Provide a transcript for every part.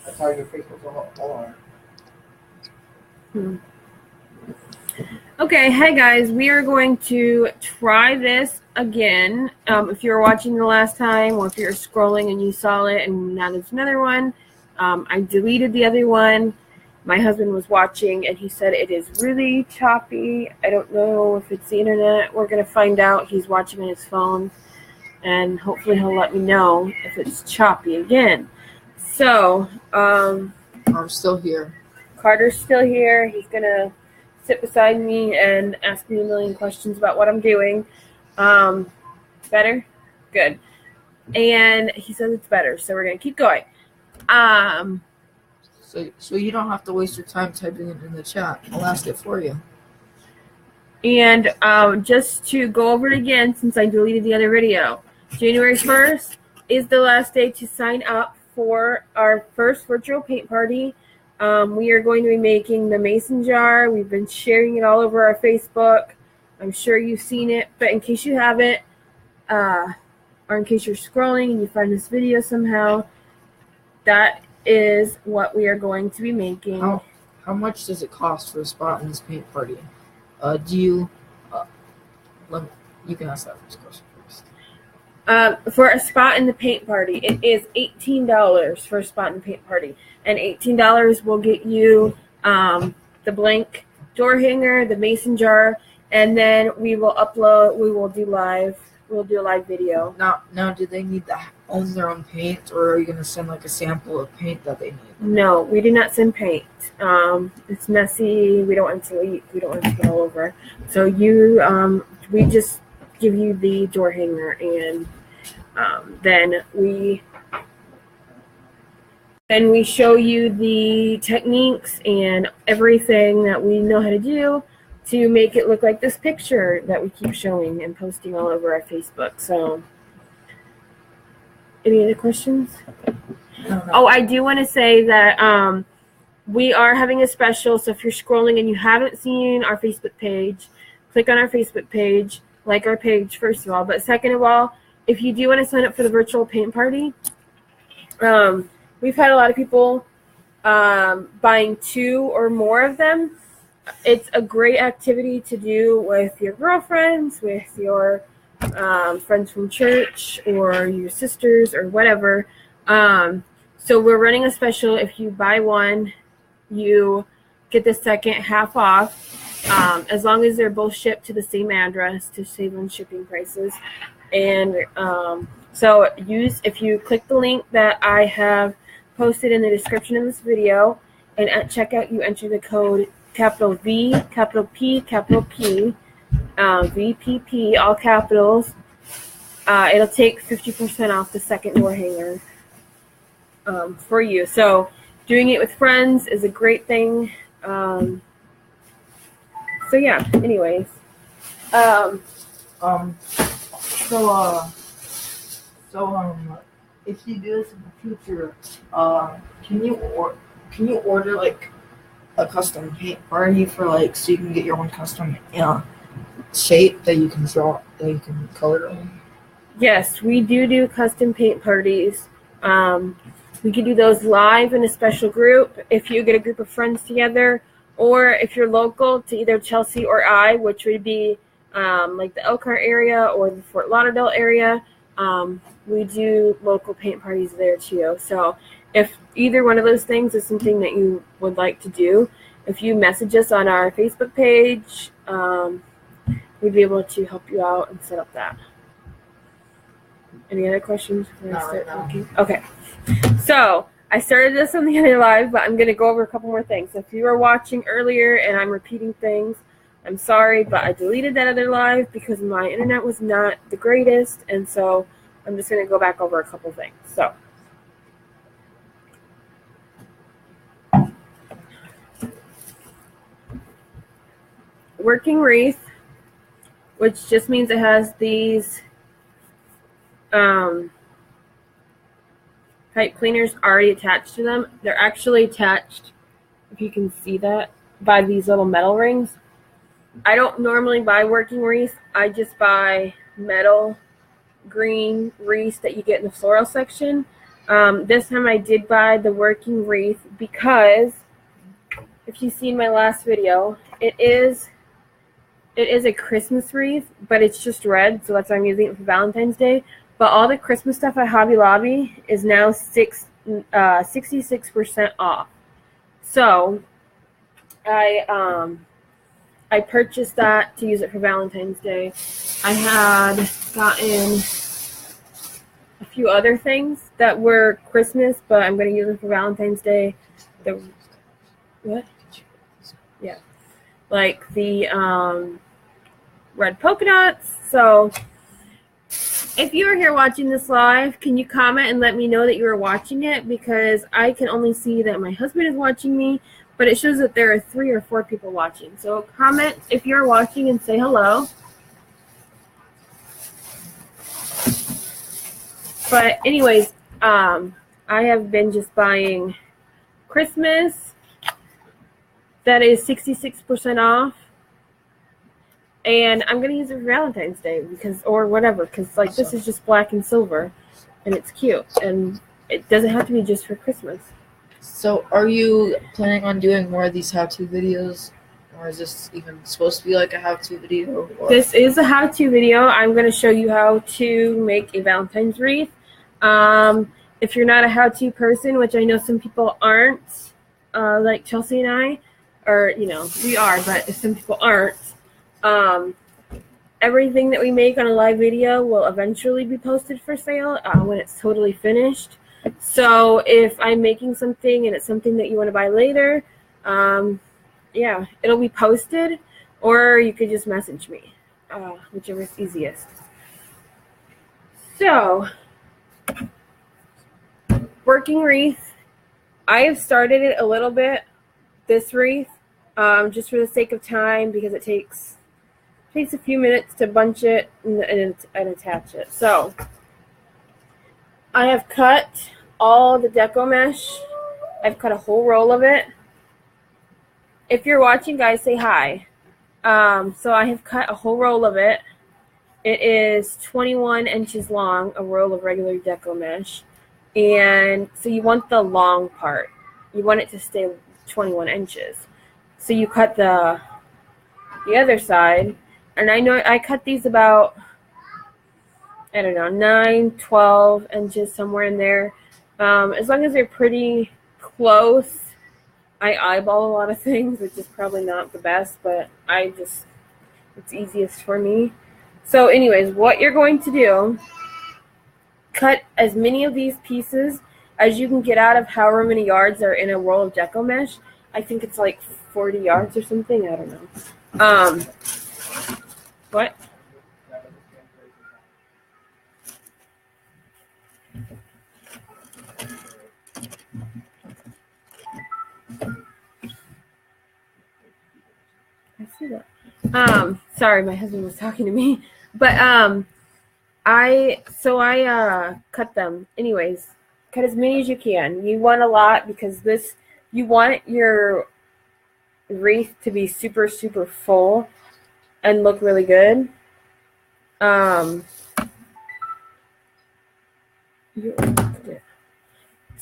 That's how your Facebook's all on. Okay, hey guys, we are going to try this again. If you were watching the last time, or if you're scrolling and you saw it and now there's another one, I deleted the other one. My husband was watching and he said it is really choppy. I don't know if it's the internet. We're going to find out. He's watching on his phone and hopefully he'll let me know if it's choppy again. So, I'm still here. Carter's still here. He's going to sit beside me and ask me a million questions about what I'm doing. Better? Good. And he says it's better, so we're going to keep going. So you don't have to waste your time typing it in the chat. I'll ask it for you. And just to go over it again, since I deleted the other video, January 1st is the last day to sign up for our first virtual paint party. We are going to be making the mason jar. We've been sharing it all over our Facebook. I'm sure you've seen it, but in case you haven't, or in case you're scrolling and you find this video somehow, that is what we are going to be making. How much does it cost for a spot in this paint party? You can ask that first question first. For a spot in the paint party, it is $18 for a spot in the paint party. And $18 will get you the blank door hanger, the mason jar, and then we'll do a live video. Now, do they need to own their own paint, or are you going to send like a sample of paint that they need? No, we do not send paint. It's messy. We don't want it to leak. We don't want it to get all over. So we just give you the door hanger, and then we show you the techniques and everything that we know how to do to make it look like this picture that we keep showing and posting all over our Facebook. So, any other questions? No. Oh, I do want to say that we are having a special. So if you're scrolling and you haven't seen our Facebook page, click on our Facebook page, like our page, first of all. But second of all, if you do want to sign up for the virtual paint party, we've had a lot of people buying 2 or more of them. It's a great activity to do with your girlfriends, with your friends from church, or your sisters, or whatever. So we're running a special. If you buy one, you get the second half off, as long as they're both shipped to the same address to save on shipping prices. And so if you click the link that I have posted in the description of this video, and at checkout you enter the code capital V, capital P, capital P, VPP, all capitals, it'll take 50% off the second door hanger for you. So doing it with friends is a great thing. So yeah, anyways. If you do this in the future, can you order like a custom paint party for like, so you can get your own custom shape that you can draw, that you can color on? Yes, we do custom paint parties. We can do those live in a special group if you get a group of friends together, or if you're local to either Chelsea or I, which would be like the Elkhart area or the Fort Lauderdale area. We do local paint parties there too. So if either one of those things is something that you would like to do, if you message us on our Facebook page, we'd be able to help you out and set up that. Any other questions before I start talking? Okay. So I started this on the other live, but I'm going to go over a couple more things. So if you were watching earlier and I'm repeating things, I'm sorry, but I deleted that other live because my internet was not the greatest, and so I'm just going to go back over a couple things. So working wreath, which just means it has these pipe cleaners already attached to them. They're actually attached, if you can see that, by these little metal rings. I don't normally buy working wreaths. I just buy metal green wreaths that you get in the floral section. This time I did buy the working wreath because if you've seen my last video, it is a Christmas wreath, but it's just red, so that's why I'm using it for Valentine's Day. But all the Christmas stuff at Hobby Lobby is now 66% off. So I purchased that to use it for Valentine's Day. I had gotten a few other things that were Christmas, but I'm going to use them for Valentine's Day. What? Yeah. Like the red polka dots. So if you are here watching this live, can you comment and let me know that you are watching it? Because I can only see that my husband is watching me, but it shows that there are 3 or 4 people watching. So comment if you're watching and say hello. But anyways, I have been just buying Christmas. That is 66% off. And I'm going to use it for Valentine's Day or whatever, because like this is just black and silver and it's cute. And it doesn't have to be just for Christmas. So are you planning on doing more of these how-to videos? Or is this even supposed to be like a how-to video? This is a how-to video. I'm going to show you how to make a Valentine's wreath. If you're not a how-to person, which I know some people aren't, like Chelsea and I, or, we are, but if some people aren't, everything that we make on a live video will eventually be posted for sale when it's totally finished. So if I'm making something and it's something that you want to buy later, yeah, it'll be posted, or you could just message me, whichever is easiest. So, working wreath. I have started it a little bit, this wreath, just for the sake of time, because it takes a few minutes to bunch it and attach it. So, I have cut all the deco mesh. I've cut a whole roll of it. If you're watching, guys, say hi. So I have cut a whole roll of it. It is 21 inches long, a roll of regular deco mesh. And so you want the long part. You want it to stay 21 inches. So you cut the other side. And I know I cut these about, 9, 12 inches, somewhere in there. As long as they're pretty close. I eyeball a lot of things, which is probably not the best, but it's easiest for me. So anyways, what you're going to do, cut as many of these pieces as you can get out of however many yards are in a roll of deco mesh. I think it's like 40 yards or something. I don't know. What? I see that. Sorry, my husband was talking to me. But I cut them. Anyways, cut as many as you can. You want a lot because you want your wreath to be super, super full and look really good. So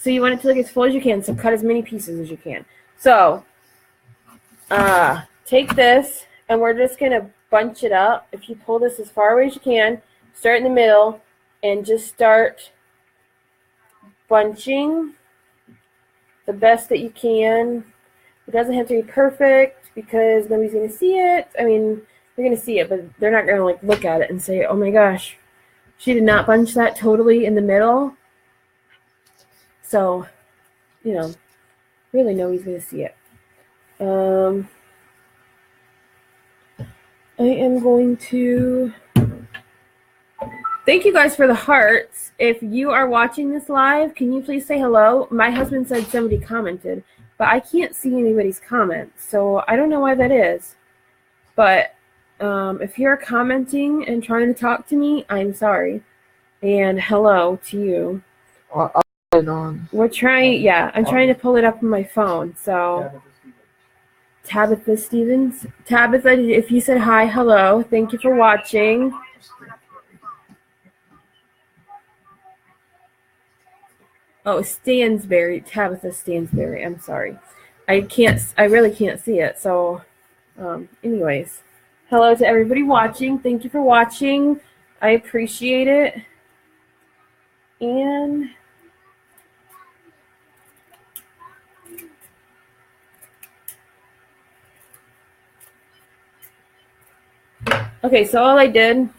you want it to look as full as you can, so cut as many pieces as you can. So take this, and we're just going to bunch it up. If you pull this as far away as you can, start in the middle, and just start bunching the best that you can. It doesn't have to be perfect because nobody's going to see it. I mean, they're going to see it, but they're not going to like look at it and say, oh my gosh, she did not bunch that totally in the middle. So, really nobody's going to see it. I am going to thank you guys for the hearts. If you are watching this live, can you please say hello? My husband said somebody commented, but I can't see anybody's comments, so I don't know why that is. But if you're commenting and trying to talk to me, I'm sorry. And hello to you. I'll put it on. We're trying, yeah, I'm trying to pull it up on my phone, so. Tabitha Stevens. Tabitha, if you said hi, hello. Thank you for watching. Oh, Stansberry, Tabitha Stansberry. I'm sorry. I really can't see it. So, anyways, hello to everybody watching. Thank you for watching. I appreciate it. And okay, so all I did,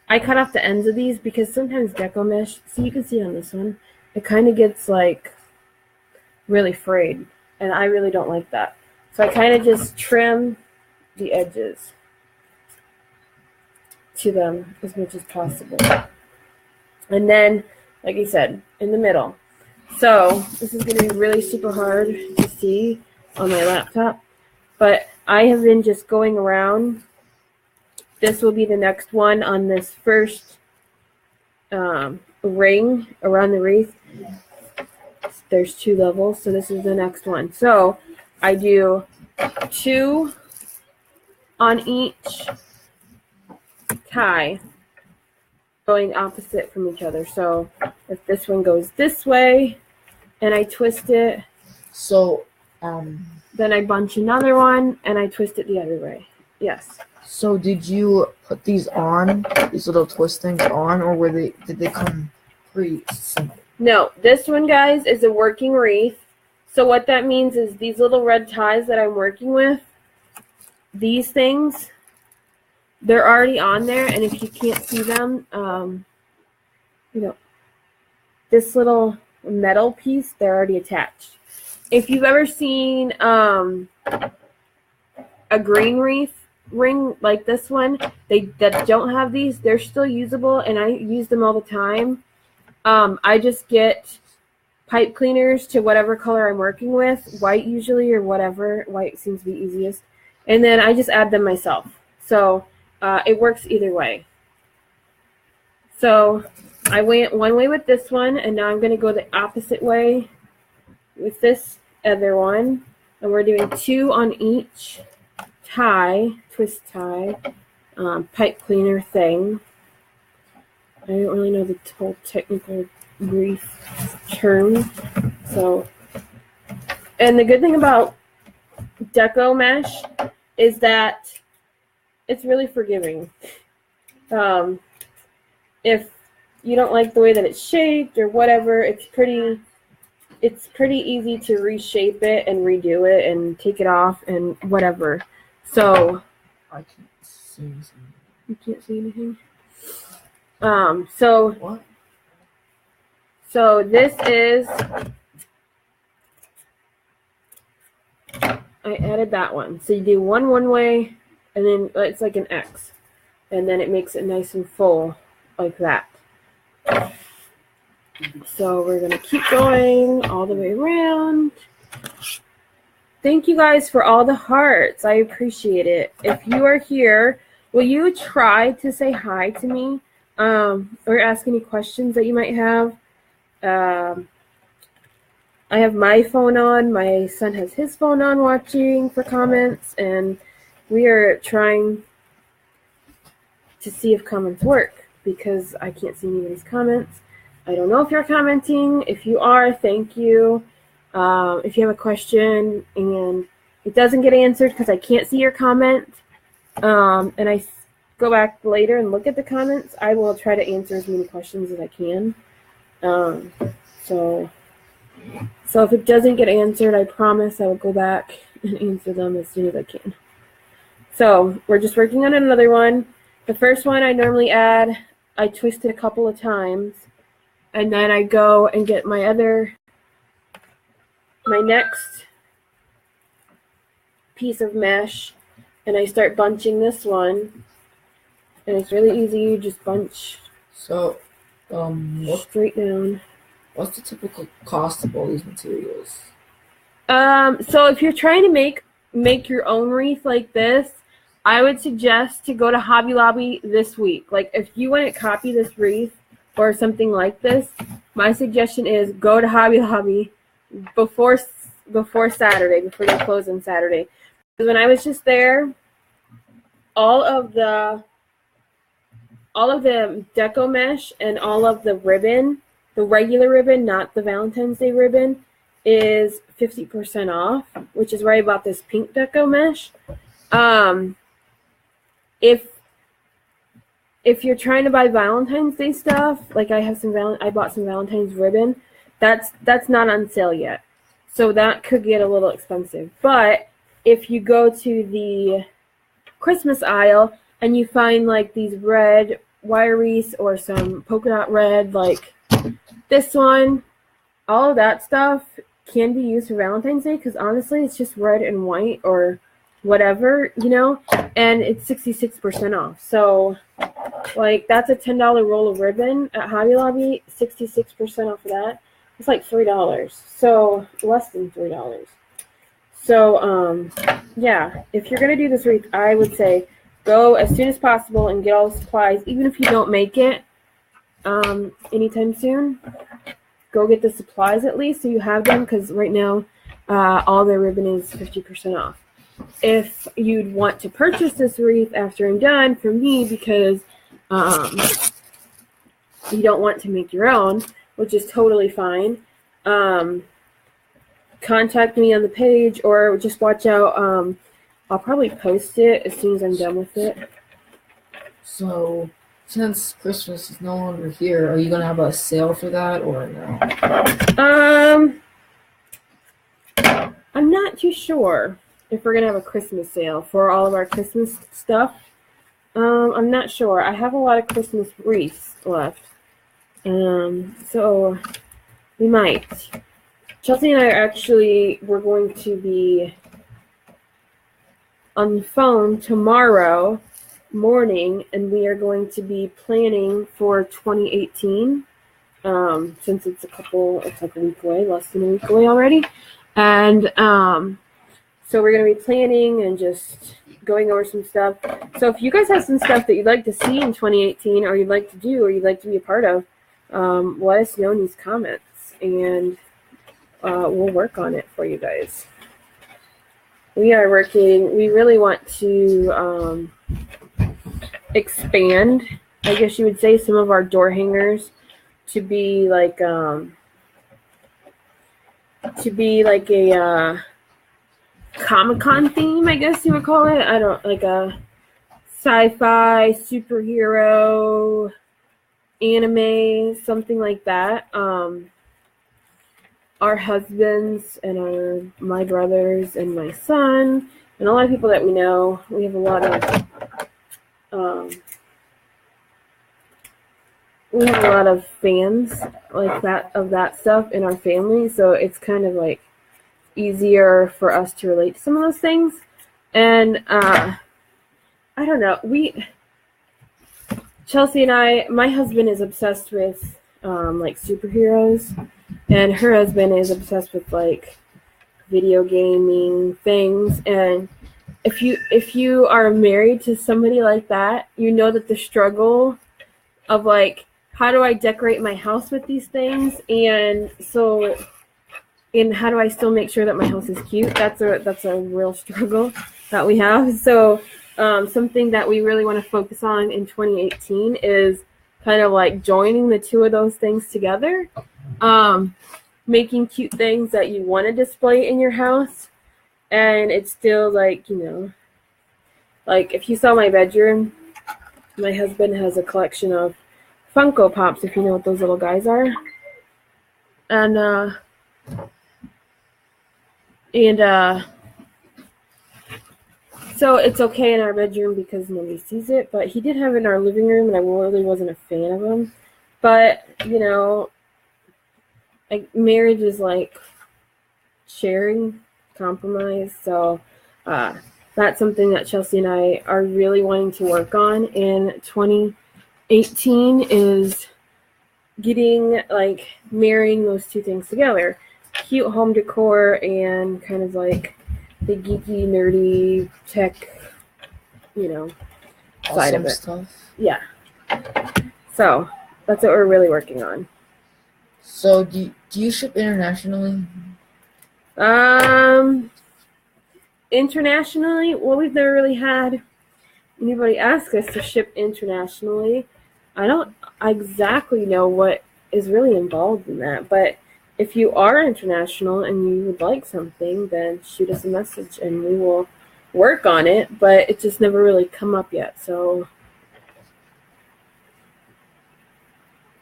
I cut off the ends of these because sometimes deco mesh, see, you can see on this one, it kind of gets like really frayed, and I really don't like that. So I kind of just trim the edges to them as much as possible. And then, like I said, in the middle. So this is going to be really super hard to see on my laptop, but I have been just going around. This will be the next one on this first ring around the wreath. There's 2 levels, so this is the next one. So I do 2 on each tie, going opposite from each other. So if this one goes this way and I twist it, So, then I bunch another one and I twist it the other way. Yes. so did you put these little twist things on, or did they come pre-assembled? No, this one, guys, is a working wreath. So what that means is these little red ties that I'm working with, these things, they're already on there. And if you can't see them, you know, this little metal piece, they're already attached. If you've ever seen a green wreath ring like this one, that don't have these, they're still usable, and I use them all the time. I just get pipe cleaners to whatever color I'm working with, white usually, or whatever. White seems to be easiest. And then I just add them myself. So it works either way. So I went one way with this one, and now I'm going to go the opposite way with this other one. And we're doing 2 on each tie, twist tie, pipe cleaner thing. I don't really know the whole technical brief term. So, and the good thing about deco mesh is that it's really forgiving. If you don't like the way that it's shaped or whatever, it's pretty easy to reshape it and redo it and take it off and whatever. So I can't see anything. You can't see anything? So What? So this is, I added that one. So you do one way, and then it's like an X, and then it makes it nice and full like that. So we're gonna keep going all the way around. Thank you guys for all the hearts. I appreciate it. If you are here, will you try to say hi to me, or ask any questions that you might have? I have my phone on. My son has his phone on watching for comments, and we are trying to see if comments work because I can't see anybody's comments. I don't know if you're commenting. If you are, thank you. If you have a question and it doesn't get answered because I can't see your comment, and I go back later and look at the comments, I will try to answer as many questions as I can. So if it doesn't get answered, I promise I will go back and answer them as soon as I can. So we're just working on another one. The first one I normally add, I twist it a couple of times, and then I go and get my next piece of mesh, and I start bunching this one, and it's really easy. You just bunch straight down. What's the typical cost of all these materials? So if you're trying to make your own wreath like this, I would suggest to go to Hobby Lobby this week. Like if you want to copy this wreath or something like this, my suggestion is go to Hobby Lobby before Saturday, before they close on Saturday. Because when I was just there, all of the deco mesh and all of the ribbon the regular ribbon, not the Valentine's Day ribbon, is 50% off, which is where I bought this pink deco mesh. If you're trying to buy Valentine's Day stuff, like I bought some Valentine's ribbon, that's not on sale yet. So that could get a little expensive. But if you go to the Christmas aisle and you find like these red wire wreaths or some polka dot red, like this one, all of that stuff can be used for Valentine's Day, because honestly it's just red and white or whatever, and it's 66% off. So like that's a $10 roll of ribbon at Hobby Lobby. 66% off of that, it's like $3, so less than $3. So yeah, if you're gonna do this wreath, I would say go as soon as possible and get all the supplies. Even if you don't make it anytime soon, go get the supplies at least so you have them, because right now all their ribbon is 50% off. If you'd want to purchase this wreath after I'm done from me, because you don't want to make your own, which is totally fine, contact me on the page, or just watch out. I'll probably post it as soon as I'm done with it. So, since Christmas is no longer here, are you gonna have a sale for that or no? I'm not too sure if we're gonna have a Christmas sale for all of our Christmas stuff. I'm not sure. I have a lot of Christmas wreaths left, so we might. Chelsea and I we're going to be on the phone tomorrow morning, and we are going to be planning for 2018, since it's like a week away, less than a week away already. And so we're going to be planning and just going over some stuff. So if you guys have some stuff that you'd like to see in 2018, or you'd like to do, or you'd like to be a part of, let us know in these comments, and we'll work on it for you guys. We really want to expand, I guess you would say, some of our door hangers to be like a Comic-Con theme, I guess you would call it. I don't, like a sci-fi, superhero, anime, something like that. Our husbands and my brothers and my son and a lot of people that we know, we have a lot of fans like that of that stuff in our family, so it's kind of like easier for us to relate to some of those things. And I don't know, Chelsea and my husband is obsessed with like superheroes, and her husband is obsessed with like video gaming things. And if you are married to somebody like that, you know that the struggle of like, how do I decorate my house with these things, and how do I still make sure that my house is cute? That's a real struggle that we have. So something that we really want to focus on in 2018 is kind of like joining the two of those things together. Making cute things that you want to display in your house, and it's still like, like if you saw my bedroom, my husband has a collection of Funko Pops, if you know what those little guys are. And so it's okay in our bedroom because nobody sees it, but he did have it in our living room, and I really wasn't a fan of them. But, like, marriage is like sharing, compromise. So that's something that Chelsea and I are really wanting to work on in 2018, is marrying those two things together. Cute home decor and kind of like the geeky, nerdy tech, side of it. Stuff. Yeah. So that's what we're really working on. So do you ship internationally? Internationally, well, we've never really had anybody ask us to ship internationally. I don't exactly know what is really involved in that. But if you are international and you would like something, then shoot us a message and we will work on it. But it just never really come up yet. So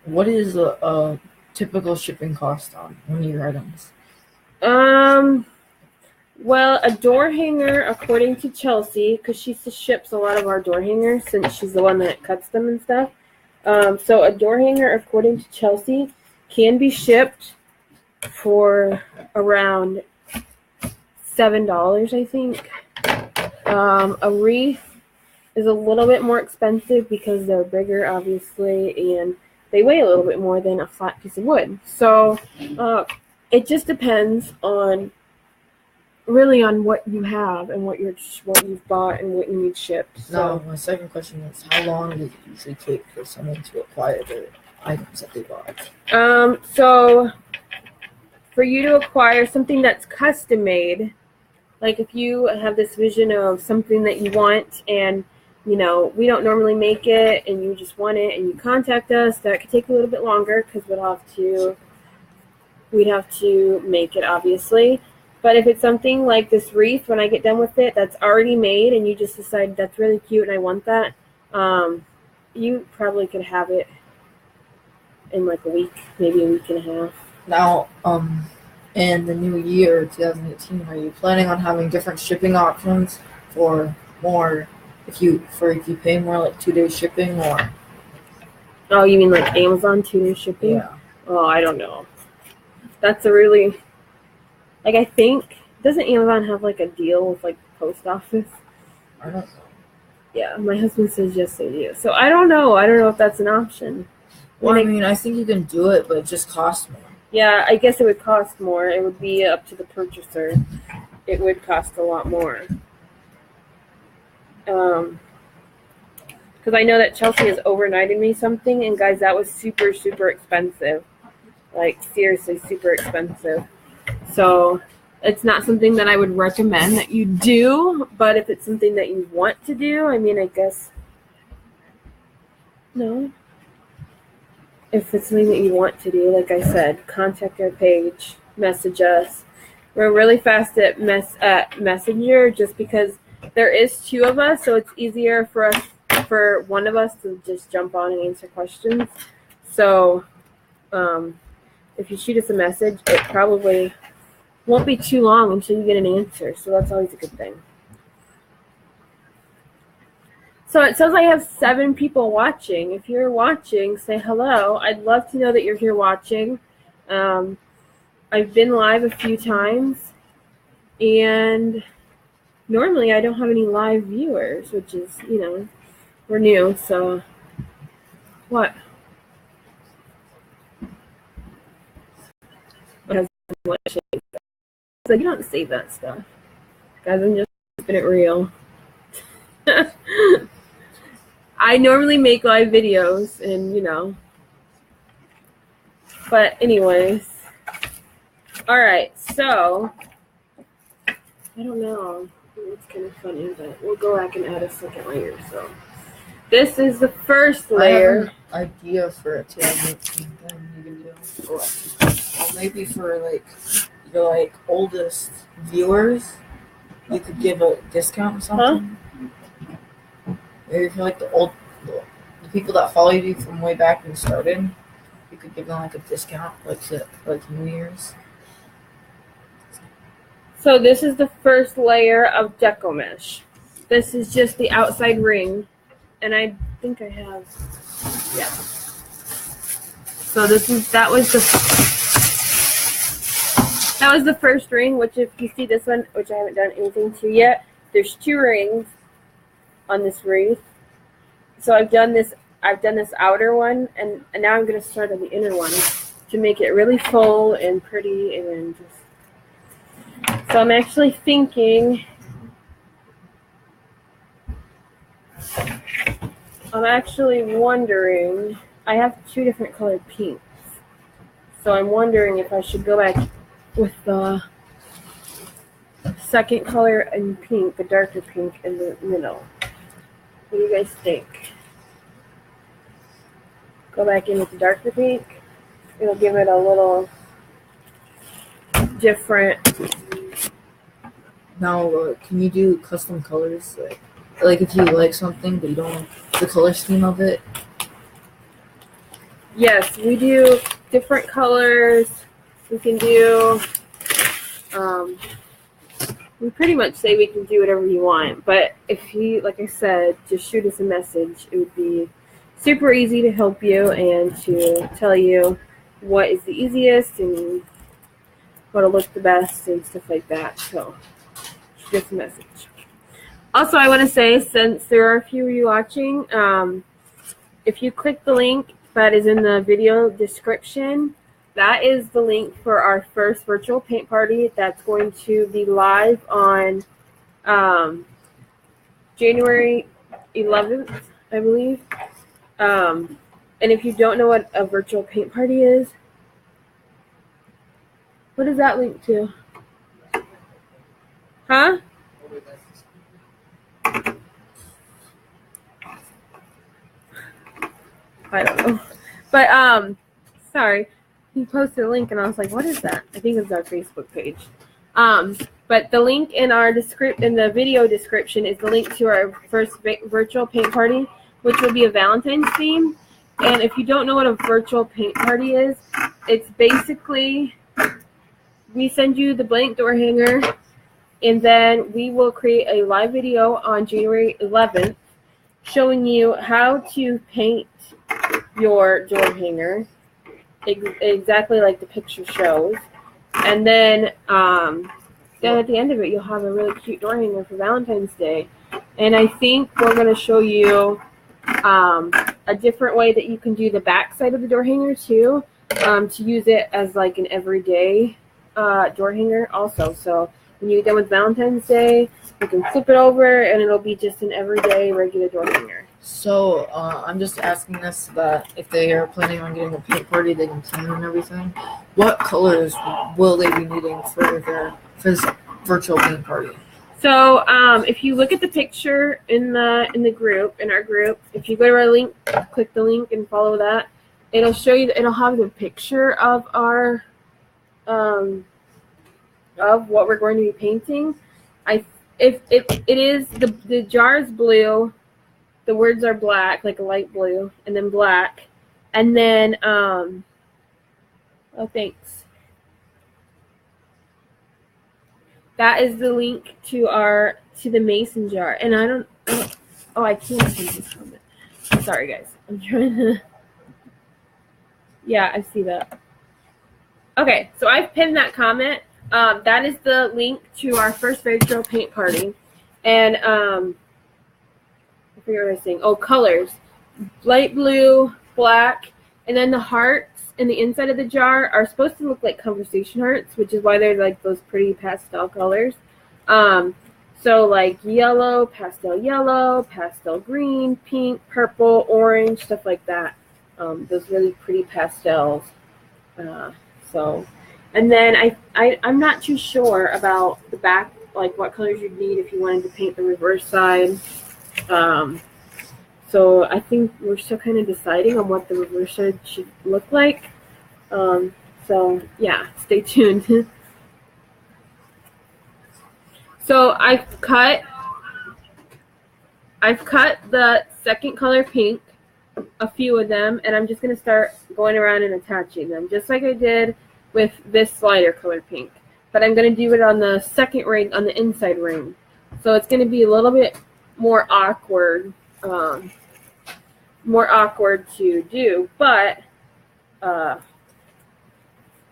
What is a typical shipping cost on one of your items? Well, a door hanger, according to Chelsea, because she ships a lot of our door hangers since she's the one that cuts them and stuff. So a door hanger, according to Chelsea, can be shipped for around $7, I think. A wreath is a little bit more expensive because they're bigger, obviously, and they weigh a little bit more than a flat piece of wood. So it just depends on what you have and what you've bought and what you need shipped. So Now, my second question is, how long does it usually take for someone to acquire the items that they bought? So for you to acquire something that's custom made, like if you have this vision of something that you want and we don't normally make it and you just want it and you contact us, that could take a little bit longer because we'd have to make it, obviously. But if it's something like this wreath, when I get done with it, that's already made and you just decide that's really cute and I want that, you probably could have it in like a week, maybe a week and a half. Now, in the new year, 2018, are you planning on having different shipping options for more, if you pay more, like 2-day shipping, or? Oh, you mean like Amazon 2-day shipping? Yeah. Oh, I don't know. That's a really, I think, doesn't Amazon have like a deal with like the post office? I don't know. Yeah, my husband says yes, they do. So I don't know. I don't know if that's an option. Well, I mean, I think you can do it, but it just costs more. Yeah, I guess it would cost more. It would be up to the purchaser. It would cost a lot more. Because I know that Chelsea has overnighted me something, and guys, that was super, super expensive. Like, seriously, super expensive. So it's not something that I would recommend that you do, but if it's something that you want to do, I mean, I guess, no. If it's something that you want to do, like I said, contact our page, message us. We're really fast at Messenger just because there is 2 of us, so it's easier for one of us to just jump on and answer questions. So if you shoot us a message, it probably won't be too long until you get an answer, so that's always a good thing. So it says I have 7 people watching. If you're watching, say hello. I'd love to know that you're here watching. I've been live a few times, and normally I don't have any live viewers, which is, we're new, so what? My husband wants to save that. So you don't save that stuff. Guys, I'm just keeping it real. I normally make live videos and, but anyways. All right, so I don't know. It's kind of funny, but we'll go back and add a second layer. So this is the first layer. I have an idea for a 2018 thing you can do. Well, maybe for your oldest viewers, you could give a discount or something. Huh? Maybe for the people that follow you from way back when you started, you could give them a discount, like New Year's. So this is the first layer of deco mesh. This is just the outside ring, and I think I have, yeah. So that was the first ring, which if you see this one, which I haven't done anything to yet, there's 2 rings on this wreath. So I've done this outer one, and now I'm going to start on the inner one to make it really full and pretty and just. So I'm actually thinking, wondering, I have 2 different colored pinks. So I'm wondering if I should go back with the second color in pink, the darker pink in the middle. What do you guys think? Go back in with the darker pink? it'll give it a little different. Now, can you do custom colors? Like if you like something, but you don't like the color scheme of it? Yes, we do different colors. We can do, we pretty much say we can do whatever you want. But if you, like I said, just shoot us a message. It would be super easy to help you and to tell you what is the easiest and what'll look the best and stuff like that. So shoot us a message. Also, I want to say, since there are a few of you watching, if you click the link that is in the video description, that is the link for our first virtual paint party that's going to be live on January 11th, I believe. And if you don't know what a virtual paint party is, what does that link to? Huh? I don't know. But sorry. He posted a link and I was like, what is that? I think it's our Facebook page. But the link in our in the video description is the link to our first virtual paint party, which will be a Valentine's theme. And if you don't know what a virtual paint party is, it's basically we send you the blank door hanger, and then we will create a live video on January 11th showing you how to paint your door hanger exactly like the picture shows. And then at the end of it, you'll have a really cute door hanger for Valentine's Day. And I think we're going to show you a different way that you can do the back side of the door hanger too, to use it as like an everyday door hanger also. So when you get done with Valentine's Day, you can flip it over and it'll be just an everyday regular door hanger. So I'm just asking this that if they are planning on getting a paint party, they can plan and everything. What colors will they be needing for this virtual paint party? So if you look at the picture in our group, if you go to our link, click the link and follow that, it'll show you. It'll have the picture of our of what we're going to be painting. If it is the jar is blue, the words are black, like a light blue, and then black, and then oh thanks. That is the link to the mason jar. And I don't oh, I can't see this comment. Sorry guys. I'm trying to yeah, I see that. Okay, so I've pinned that comment. That is the link to our first virtual paint party. And I forget what I was saying. Oh, colors. Light blue, black, and then the hearts in the inside of the jar are supposed to look like conversation hearts, which is why they're like those pretty pastel colors. So like yellow, pastel green, pink, purple, orange, stuff like that. Those really pretty pastels. And then I'm not too sure about the back, like what colors you'd need if you wanted to paint the reverse side. So I think we're still kind of deciding on what the reverse side should look like. So yeah, stay tuned. So I've cut the second color pink, a few of them, and I'm just going to start going around and attaching them, just like I did with this lighter color pink. But I'm going to do it on the second ring, on the inside ring. So it's going to be a little bit more awkward to do, but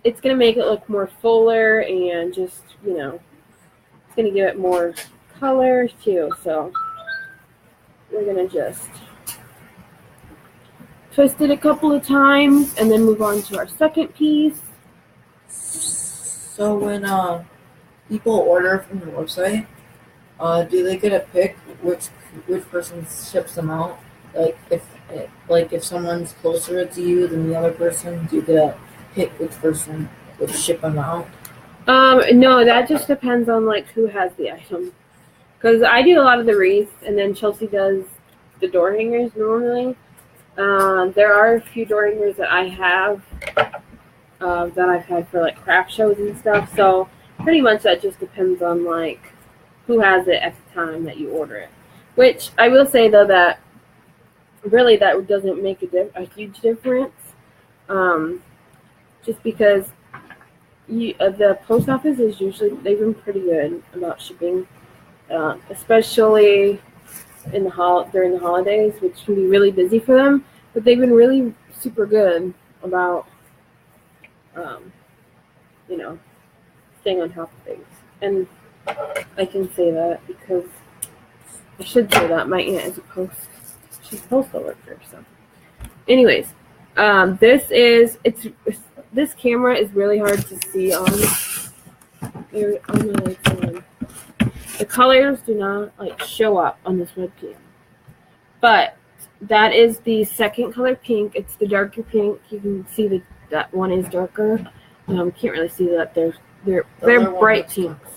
it's going to make it look more fuller and just, you know, it's going to give it more color too. So we're going to just twist it a couple of times and then move on to our second piece. So when people order from your website, do they get to pick which person ships them out? Like if someone's closer to you than the other person, do you get to pick which person would ship them out? No, that just depends on like who has the item. Because I do a lot of the wreaths, and then Chelsea does the door hangers normally. There are a few door hangers that I have that I've had for like craft shows and stuff. So pretty much that just depends on like who has it at the time that you order it. Which I will say though that really that doesn't make a huge difference. Just because the post office is usually, they've been pretty good about shipping, especially in during the holidays, which can be really busy for them. But they've been really super good about, staying on top of things. And I can say that because I should say that my aunt is she's a postal worker. So, anyways, this camera is really hard to see on the lights on. The colors do not like show up on this webcam, but that is the second color pink. It's the darker pink. You can see that one is darker. Can't really see that. They're bright pinks.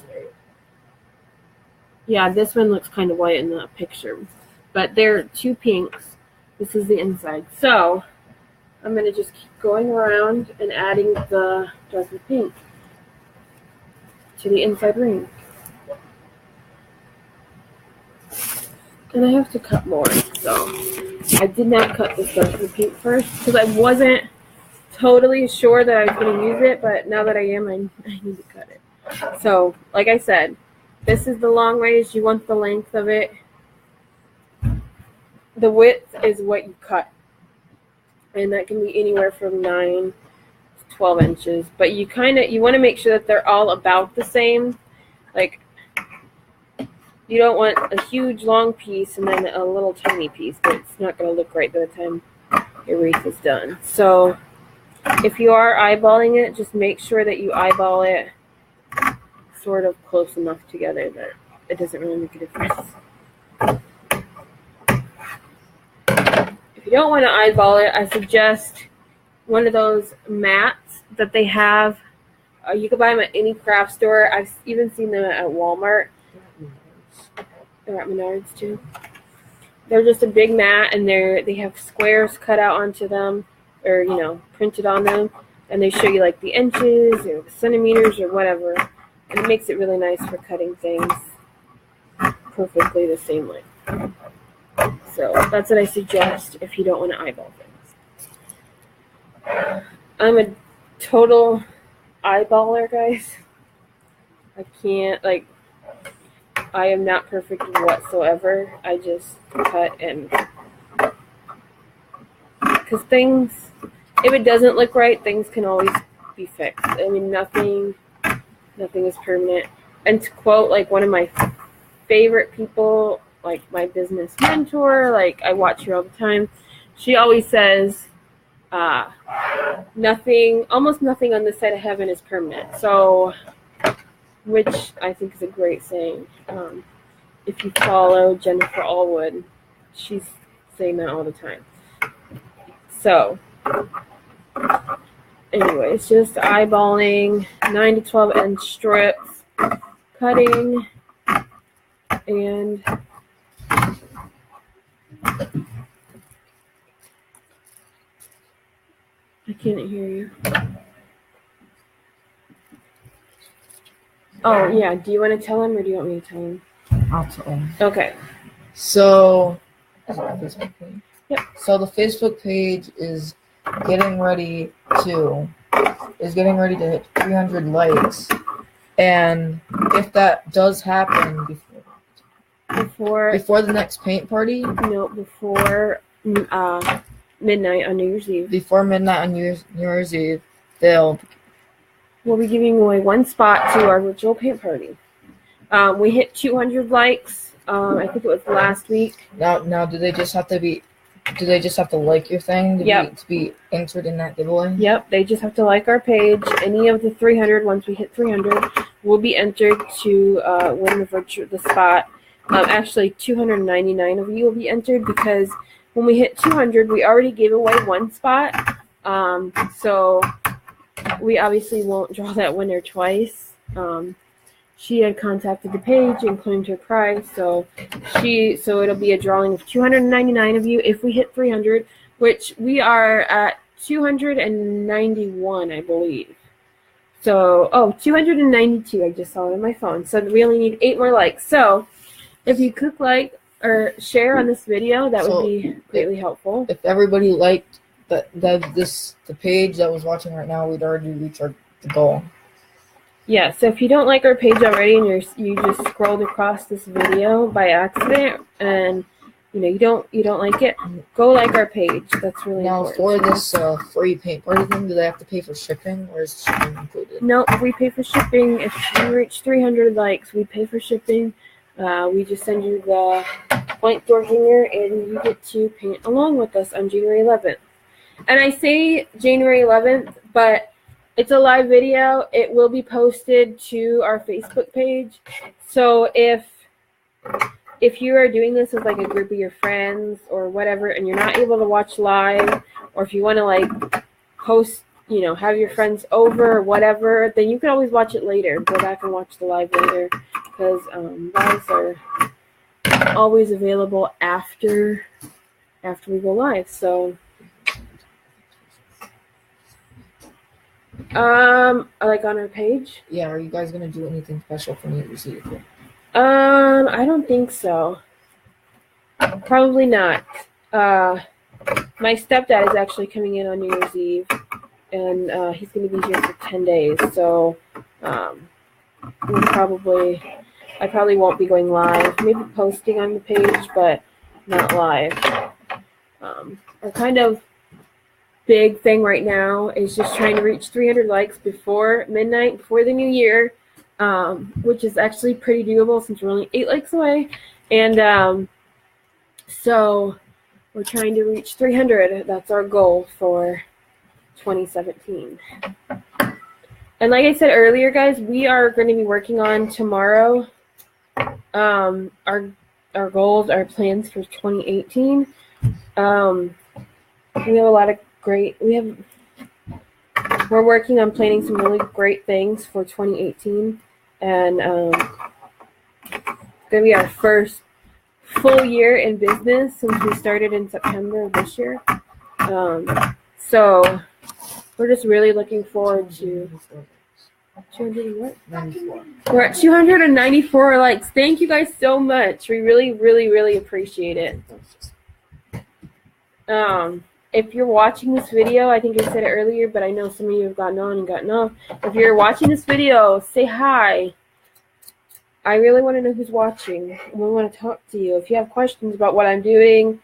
Yeah, this one looks kind of white in the picture, but they're two pinks. This is the inside. So I'm going to just keep going around and adding the darker pink to the inside ring. And I have to cut more, so I did not cut this darker pink first because I wasn't totally sure that I was going to use it, but now that I am, I need to cut it. So, like I said, this is the long ways. You want the length of it. The width is what you cut. And that can be anywhere from 9 to 12 inches. But you want to make sure that they're all about the same. Like, you don't want a huge long piece and then a little tiny piece, but it's not going to look right by the time your wreath is done. So if you are eyeballing it, just make sure that you eyeball it sort of close enough together that it doesn't really make a difference. If you don't want to eyeball it, I suggest one of those mats that they have. You can buy them at any craft store. I've even seen them at Walmart. They're at Menards too. They're just a big mat, and they have squares cut out onto them, or printed on them, and they show you like the inches or the centimeters or whatever, and it makes it really nice for cutting things perfectly the same length. So that's what I suggest if you don't want to eyeball things. I'm a total eyeballer, guys. I can't, I am not perfect whatsoever. I just cut and... Because things, if it doesn't look right, things can always be fixed. I mean, nothing is permanent. And to quote, one of my favorite people, my business mentor, I watch her all the time, she always says, almost nothing on this side of heaven is permanent. So, which I think is a great saying. If you follow Jennifer Allwood, she's saying that all the time. So, anyways, just eyeballing 9 to 12 inch strips, cutting, and I can't hear you. Oh, yeah. Do you want to tell him, or do you want me to tell him? I'll tell him. Okay. So, is it my Facebook page? Yep. So the Facebook page is getting ready to hit 300 likes, and if that does happen before the next paint party, no, before midnight on New Year's Eve. Before midnight on New Year's Eve, we'll be giving away one spot to our virtual paint party. We hit 200 likes. I think it was last week. Now, do they just have to like your thing to be entered in that giveaway? Yep, they just have to like our page. Any of the 300, once we hit 300, will be entered to win the spot. Actually, 299 of you will be entered because when we hit 200, we already gave away one spot. So we obviously won't draw that winner twice. She had contacted the page and claimed her prize, so it'll be a drawing of 299 of you if we hit 300, which we are at 291, I believe. So, 292, I just saw it on my phone. So we only need 8 more likes. So if you could like or share on this video, that would be greatly helpful. If everybody liked the page that was watching right now, we'd already reached the goal. Yeah, so if you don't like our page already and you just scrolled across this video by accident and you don't like it, go like our page. That's really important. Now for this free paint party thing, do they have to pay for shipping, or is shipping included? No, we pay for shipping. If you reach 300 likes, we pay for shipping. We just send you the blank door hanger and you get to paint along with us on January 11th. And I say January 11th, but it's a live video. It will be posted to our Facebook page. So if you are doing this with like a group of your friends or whatever, and you're not able to watch live, or if you want to like post, have your friends over or whatever, then you can always watch it later. Go back and watch the live later, because lives are always available after we go live. So like on our page. Yeah, are you guys gonna do anything special for New Year's Eve? I don't think so. Probably not. My stepdad is actually coming in on New Year's Eve, and he's going to be here for 10 days. So I probably won't be going live. Maybe posting on the page, but not live. Our kind of big thing right now is just trying to reach 300 likes before midnight, before the new year. Which is actually pretty doable since we're only 8 likes away. And so we're trying to reach 300. That's our goal for 2017. And like I said earlier, guys, we are going to be working on tomorrow our goals, our plans for 2018. We have a lot of we're working on planning some really great things for 2018. And it's going to be our first full year in business since we started in September of this year. So we're just really looking forward to 200 what? 94. We're at 294 likes. Thank you guys so much. We really, really, really appreciate it. If you're watching this video, I think I said it earlier, but I know some of you have gotten on and gotten off. If you're watching this video, say hi. I really want to know who's watching. We want to talk to you. If you have questions about what I'm doing,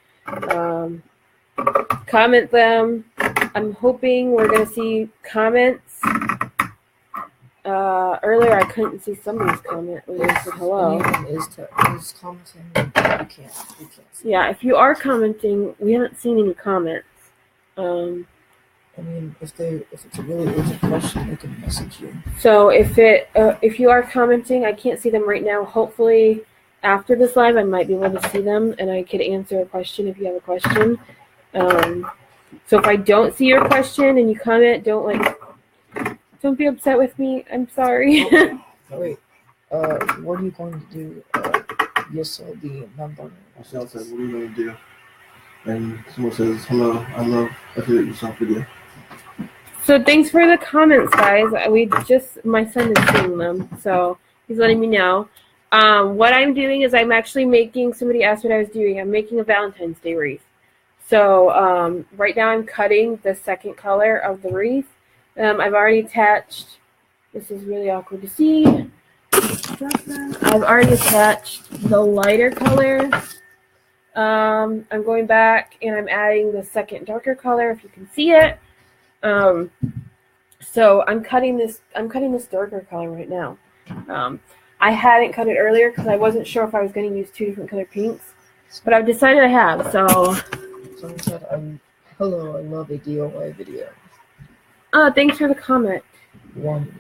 comment them. I'm hoping we're going to see comments. Earlier, I couldn't see somebody's comment when they said hello. Is commenting, we can't see. Yeah, if you are commenting, we haven't seen any comments. I mean, if it's a really urgent question, they can message you. So if you are commenting, I can't see them right now. Hopefully, after this live, I might be able to see them, and I could answer a question if you have a question. So if I don't see your question and you comment, don't be upset with me. I'm sorry. Wait, what are you going to do? Yes, the number. Michelle said, "What are you going to do?" And someone says, "Hello, I love a do it yourself video." So thanks for the comments, guys. My son is seeing them, so he's letting me know. What I'm doing is I'm actually making, somebody asked what I was doing. I'm making a Valentine's Day wreath. So right now I'm cutting the second color of the wreath. I've already attached, this is really awkward to see. I've already attached the lighter color. I'm going back and I'm adding the second darker color, if you can see it. So I'm cutting this darker color right now. I hadn't cut it earlier because I wasn't sure if I was going to use 2 different color pinks, but I've decided I have. So someone said, hello, I love a DIY video. Thanks for the comment. One.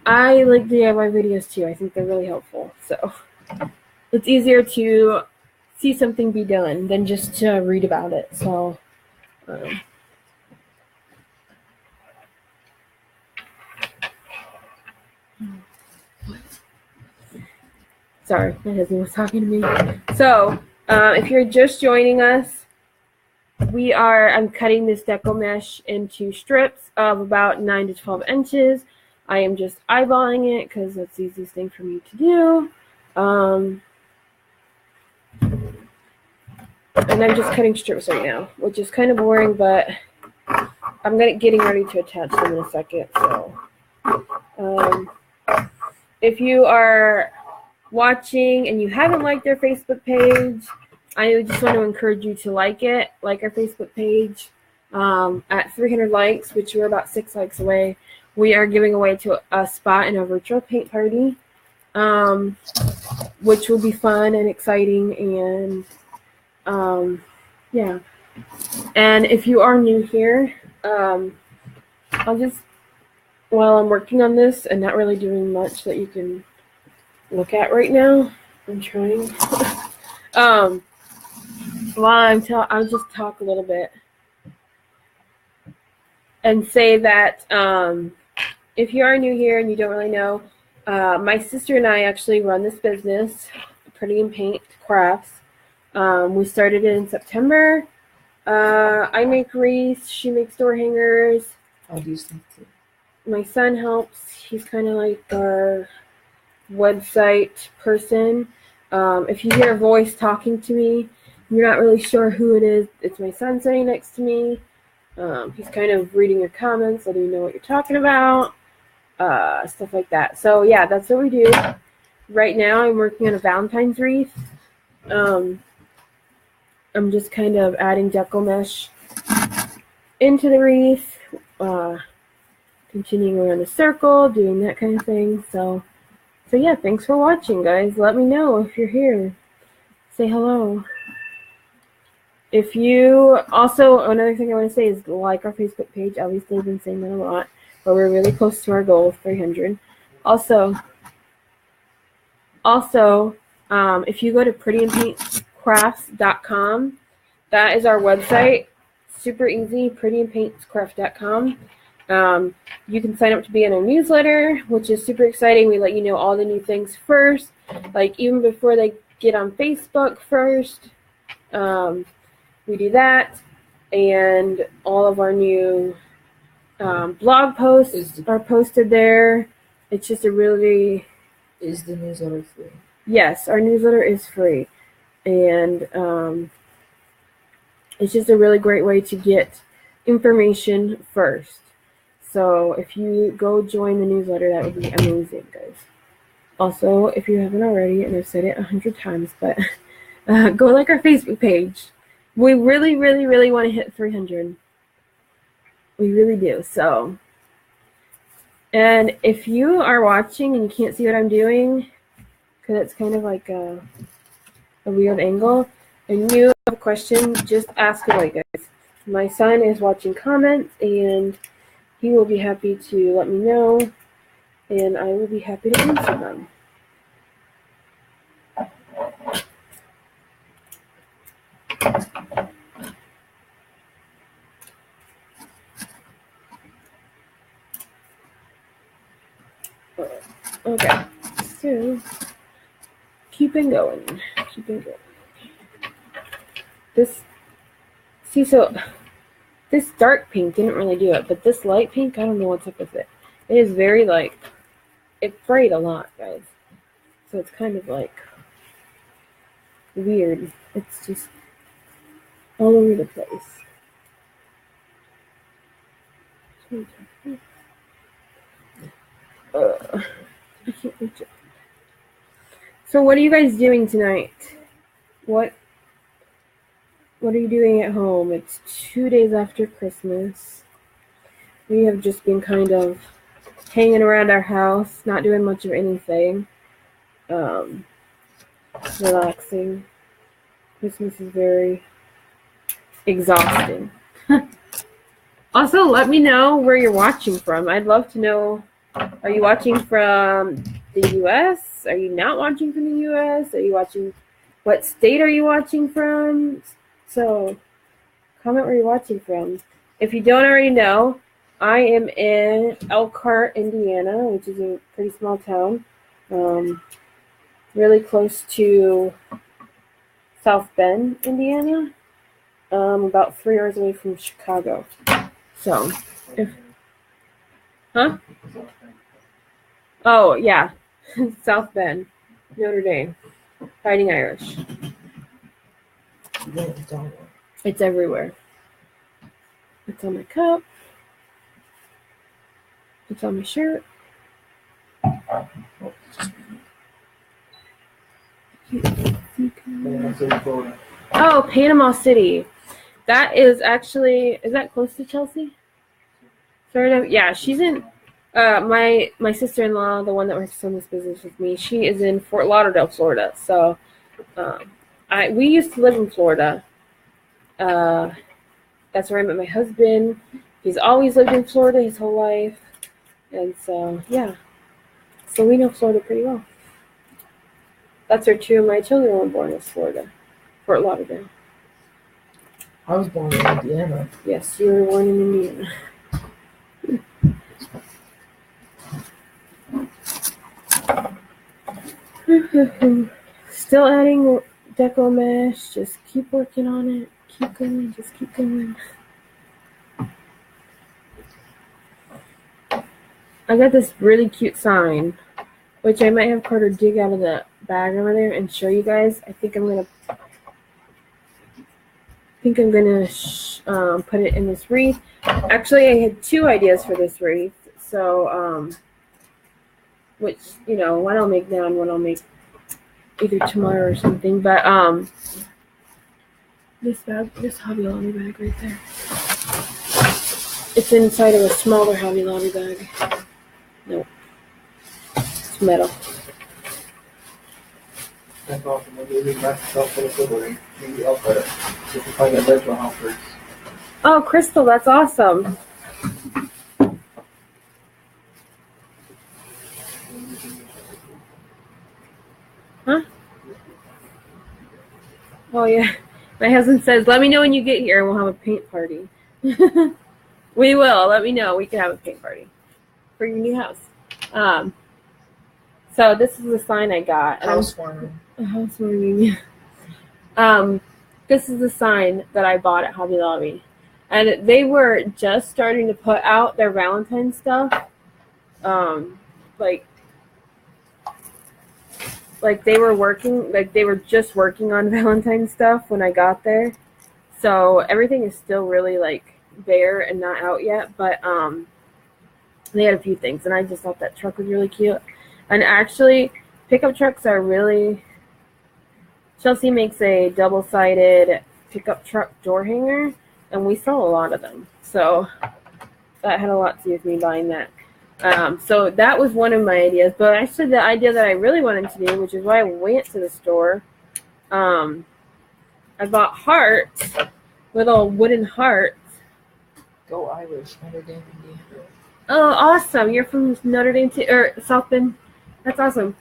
I like DIY videos too. I think they're really helpful. So it's easier to see something be done than just to read about it. So sorry, my husband was talking to me. So if you're just joining us, I'm cutting this deco mesh into strips of about 9 to 12 inches. I am just eyeballing it because that's the easiest thing for me to do. And I'm just cutting strips right now, which is kind of boring, but I'm getting ready to attach them in a second. So, if you are watching and you haven't liked our Facebook page, I just want to encourage you to like our Facebook page. At 300 likes, which we're about 6 likes away, we are giving away to a spot in a virtual paint party, which will be fun and exciting. And yeah. And if you are new here, while I'm working on this and not really doing much that you can look at right now, I'm trying. I'll just talk a little bit and say that if you are new here and you don't really know, my sister and I actually run this business, Pretty in Paint Crafts. We started it in September. I make wreaths, she makes door hangers. I'll do stuff too. My son helps. He's kind of like our website person. If you hear a voice talking to me, you're not really sure who it is. It's my son sitting next to me. He's kind of reading your comments, letting you know what you're talking about, stuff like that. So yeah, that's what we do. Right now, I'm working on a Valentine's wreath. I'm just kind of adding deco mesh into the wreath, continuing around the circle, doing that kind of thing. So yeah, thanks for watching, guys. Let me know if you're here. Say hello. If you also, another thing I want to say is like our Facebook page. Obviously, I've been saying that a lot, but we're really close to our goal of 300. Also, if you go to prettyandpaintcrafts.com, that is our website. Super easy, prettyandpaintcrafts.com. You can sign up to be in our newsletter, which is super exciting. We let you know all the new things first, like even before they get on Facebook first. We do that, and all of our new blog posts are posted there. It's just a really... Is the newsletter free? Yes, our newsletter is free, and it's just a really great way to get information first. So if you go join the newsletter, that would be amazing, guys. Also, if you haven't already, and I've said it 100 times, but go like our Facebook page. We really, really, really want to hit 300. We really do. So, and if you are watching and you can't see what I'm doing, because it's kind of like a weird angle, and you have a question, just ask away, guys. My son is watching comments, and he will be happy to let me know, and I will be happy to answer them. Okay, so keeping going. This dark pink didn't really do it, but this light pink, I don't know what's up with it. It is very like, it frayed a lot, guys. So it's kind of like weird. It's just all over the place. I can't reach it. So what are you guys doing tonight? What are you doing at home? It's 2 days after Christmas. We have just been kind of hanging around our house, not doing much of anything. Relaxing. Christmas is very exhausting. Also, let me know where you're watching from. I'd love to know, are you watching from the U.S.? Are you not watching from the U.S.? Are you watching, what state are you watching from? So, comment where you're watching from. If you don't already know, I am in Elkhart, Indiana, which is a pretty small town, really close to South Bend, Indiana. about 3 hours away from Chicago. So, Oh, yeah. South Bend, Notre Dame, Fighting Irish. It's everywhere. It's on my cup. It's on my shirt. Oh, Panama City. That is actually, is that close to Chelsea? Sort of. Yeah, she's in, my sister-in-law, the one that works on this business with me, she is in Fort Lauderdale, Florida. So, we used to live in Florida. That's where I met my husband. He's always lived in Florida his whole life. And so, yeah. So we know Florida pretty well. That's where 2 of my children were born, is Florida. Fort Lauderdale. I was born in Indiana. Yes, you were born in Indiana. Still adding deco mesh. Just keep working on it. Keep going. Just keep going. I got this really cute sign, which I might have Carter dig out of the bag over there and show you guys. I think I'm gonna put it in this wreath. Actually, I had 2 ideas for this wreath. So, which, you know, one I'll make now and one I'll make either tomorrow or something. But this Hobby Lobby bag right there. It's inside of a smaller Hobby Lobby bag. Nope. It's metal. That's awesome. We're doing that stuff for the silver. Maybe I'll put it. If you find that red one out first. Oh, Crystal, that's awesome. Huh? Oh, yeah. My husband says, let me know when you get here and we'll have a paint party. We will. Let me know. We can have a paint party for your new house. So this is the sign I got. Housewarming. Housewarming. This is the sign that I bought at Hobby Lobby. And they were just starting to put out their Valentine's stuff. Like they were just working on Valentine's stuff when I got there. So everything is still really like there and not out yet, but they had a few things, and I just thought that truck was really cute. And actually, pickup trucks are really, Chelsea makes a double-sided pickup truck door hanger, and we sell a lot of them. So that had a lot to do with me buying that. So that was one of my ideas. But actually the idea that I really wanted to do, which is why I went to the store, I bought hearts, little wooden hearts. Go Irish, Notre Dame, Indiana. Oh, awesome. You're from Notre Dame too, or South Bend. That's awesome.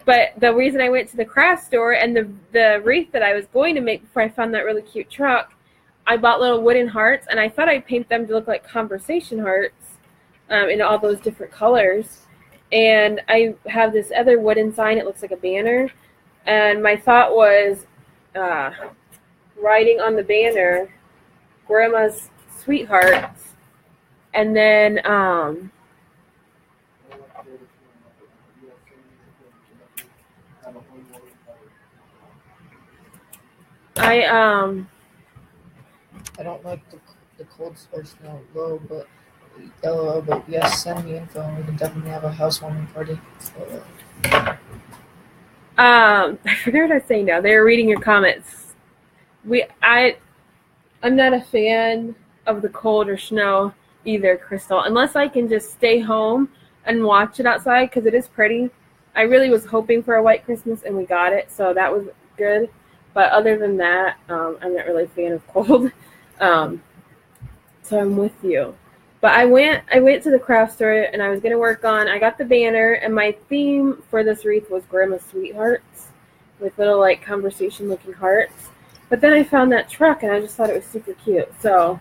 But the reason I went to the craft store and the wreath that I was going to make before I found that really cute truck, I bought little wooden hearts, and I thought I'd paint them to look like conversation hearts in all those different colors. And I have this other wooden sign. It looks like a banner. And my thought was writing on the banner, Grandma's Sweethearts. And then I don't like the cold or snow low, but LOL. But yes, send me info, and we can definitely have a housewarming party. I forget what I was saying now. They were reading your comments. I'm not a fan of the cold or snow either, Crystal, unless I can just stay home and watch it outside because it is pretty. I really was hoping for a white Christmas, and we got it, so that was good. But other than that, I'm not really a fan of cold. So I'm with you. But I went to the craft store, and I was going to work on, I got the banner, and my theme for this wreath was Grandma's Sweethearts with little like conversation looking hearts. But then I found that truck, and I just thought it was super cute. So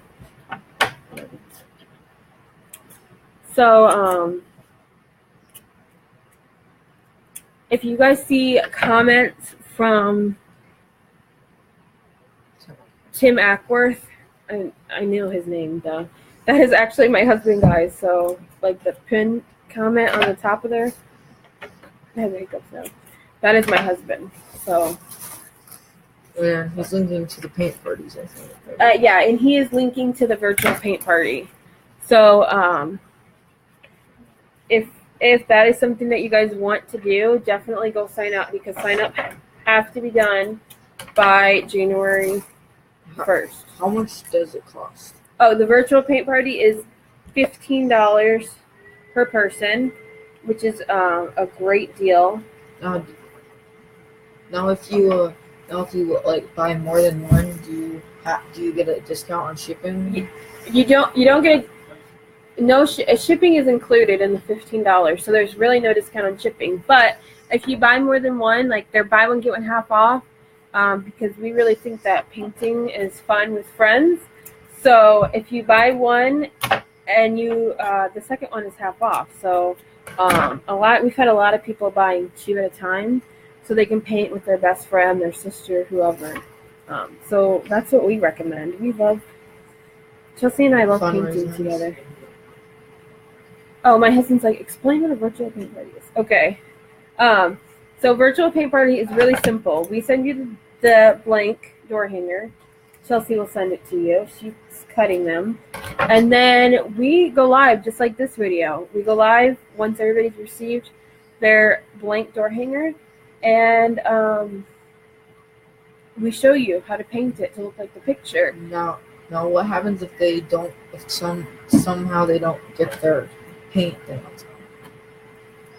if you guys see comments from Tim Ackworth, I knew his name, duh. That is actually my husband, guys. So, like the pin comment on the top of there, I have makeup now. That is my husband. So, Yeah, he's linking to the paint parties, I think. yeah, and he is linking to the virtual paint party. So, if that is something that you guys want to do, definitely go sign up, because sign up has to be done by January 1st. How much does it cost? Oh, the virtual paint party is $15 per person, which is a great deal. Now, if you like buy more than one, do you get a discount on shipping? You don't get shipping is included in the $15, so there's really no discount on shipping. But if you buy more than one, like they're buy one get one half off, because we really think that painting is fun with friends. So if you buy one and you the second one is half off. So we've had a lot of people buying 2 at a time, so they can paint with their best friend, their sister, whoever. So that's what we recommend. Chelsea and I love painting together. Oh, my husband's like, explain what a virtual paint party is. Okay. So virtual paint party is really simple. We send you the blank door hanger. Chelsea will send it to you. She's cutting them. And then we go live, just like this video. We go live once everybody's received their blank door hanger. And we show you how to paint it to look like the picture. Now, what happens if they don't? If somehow they don't get their paint thing on time?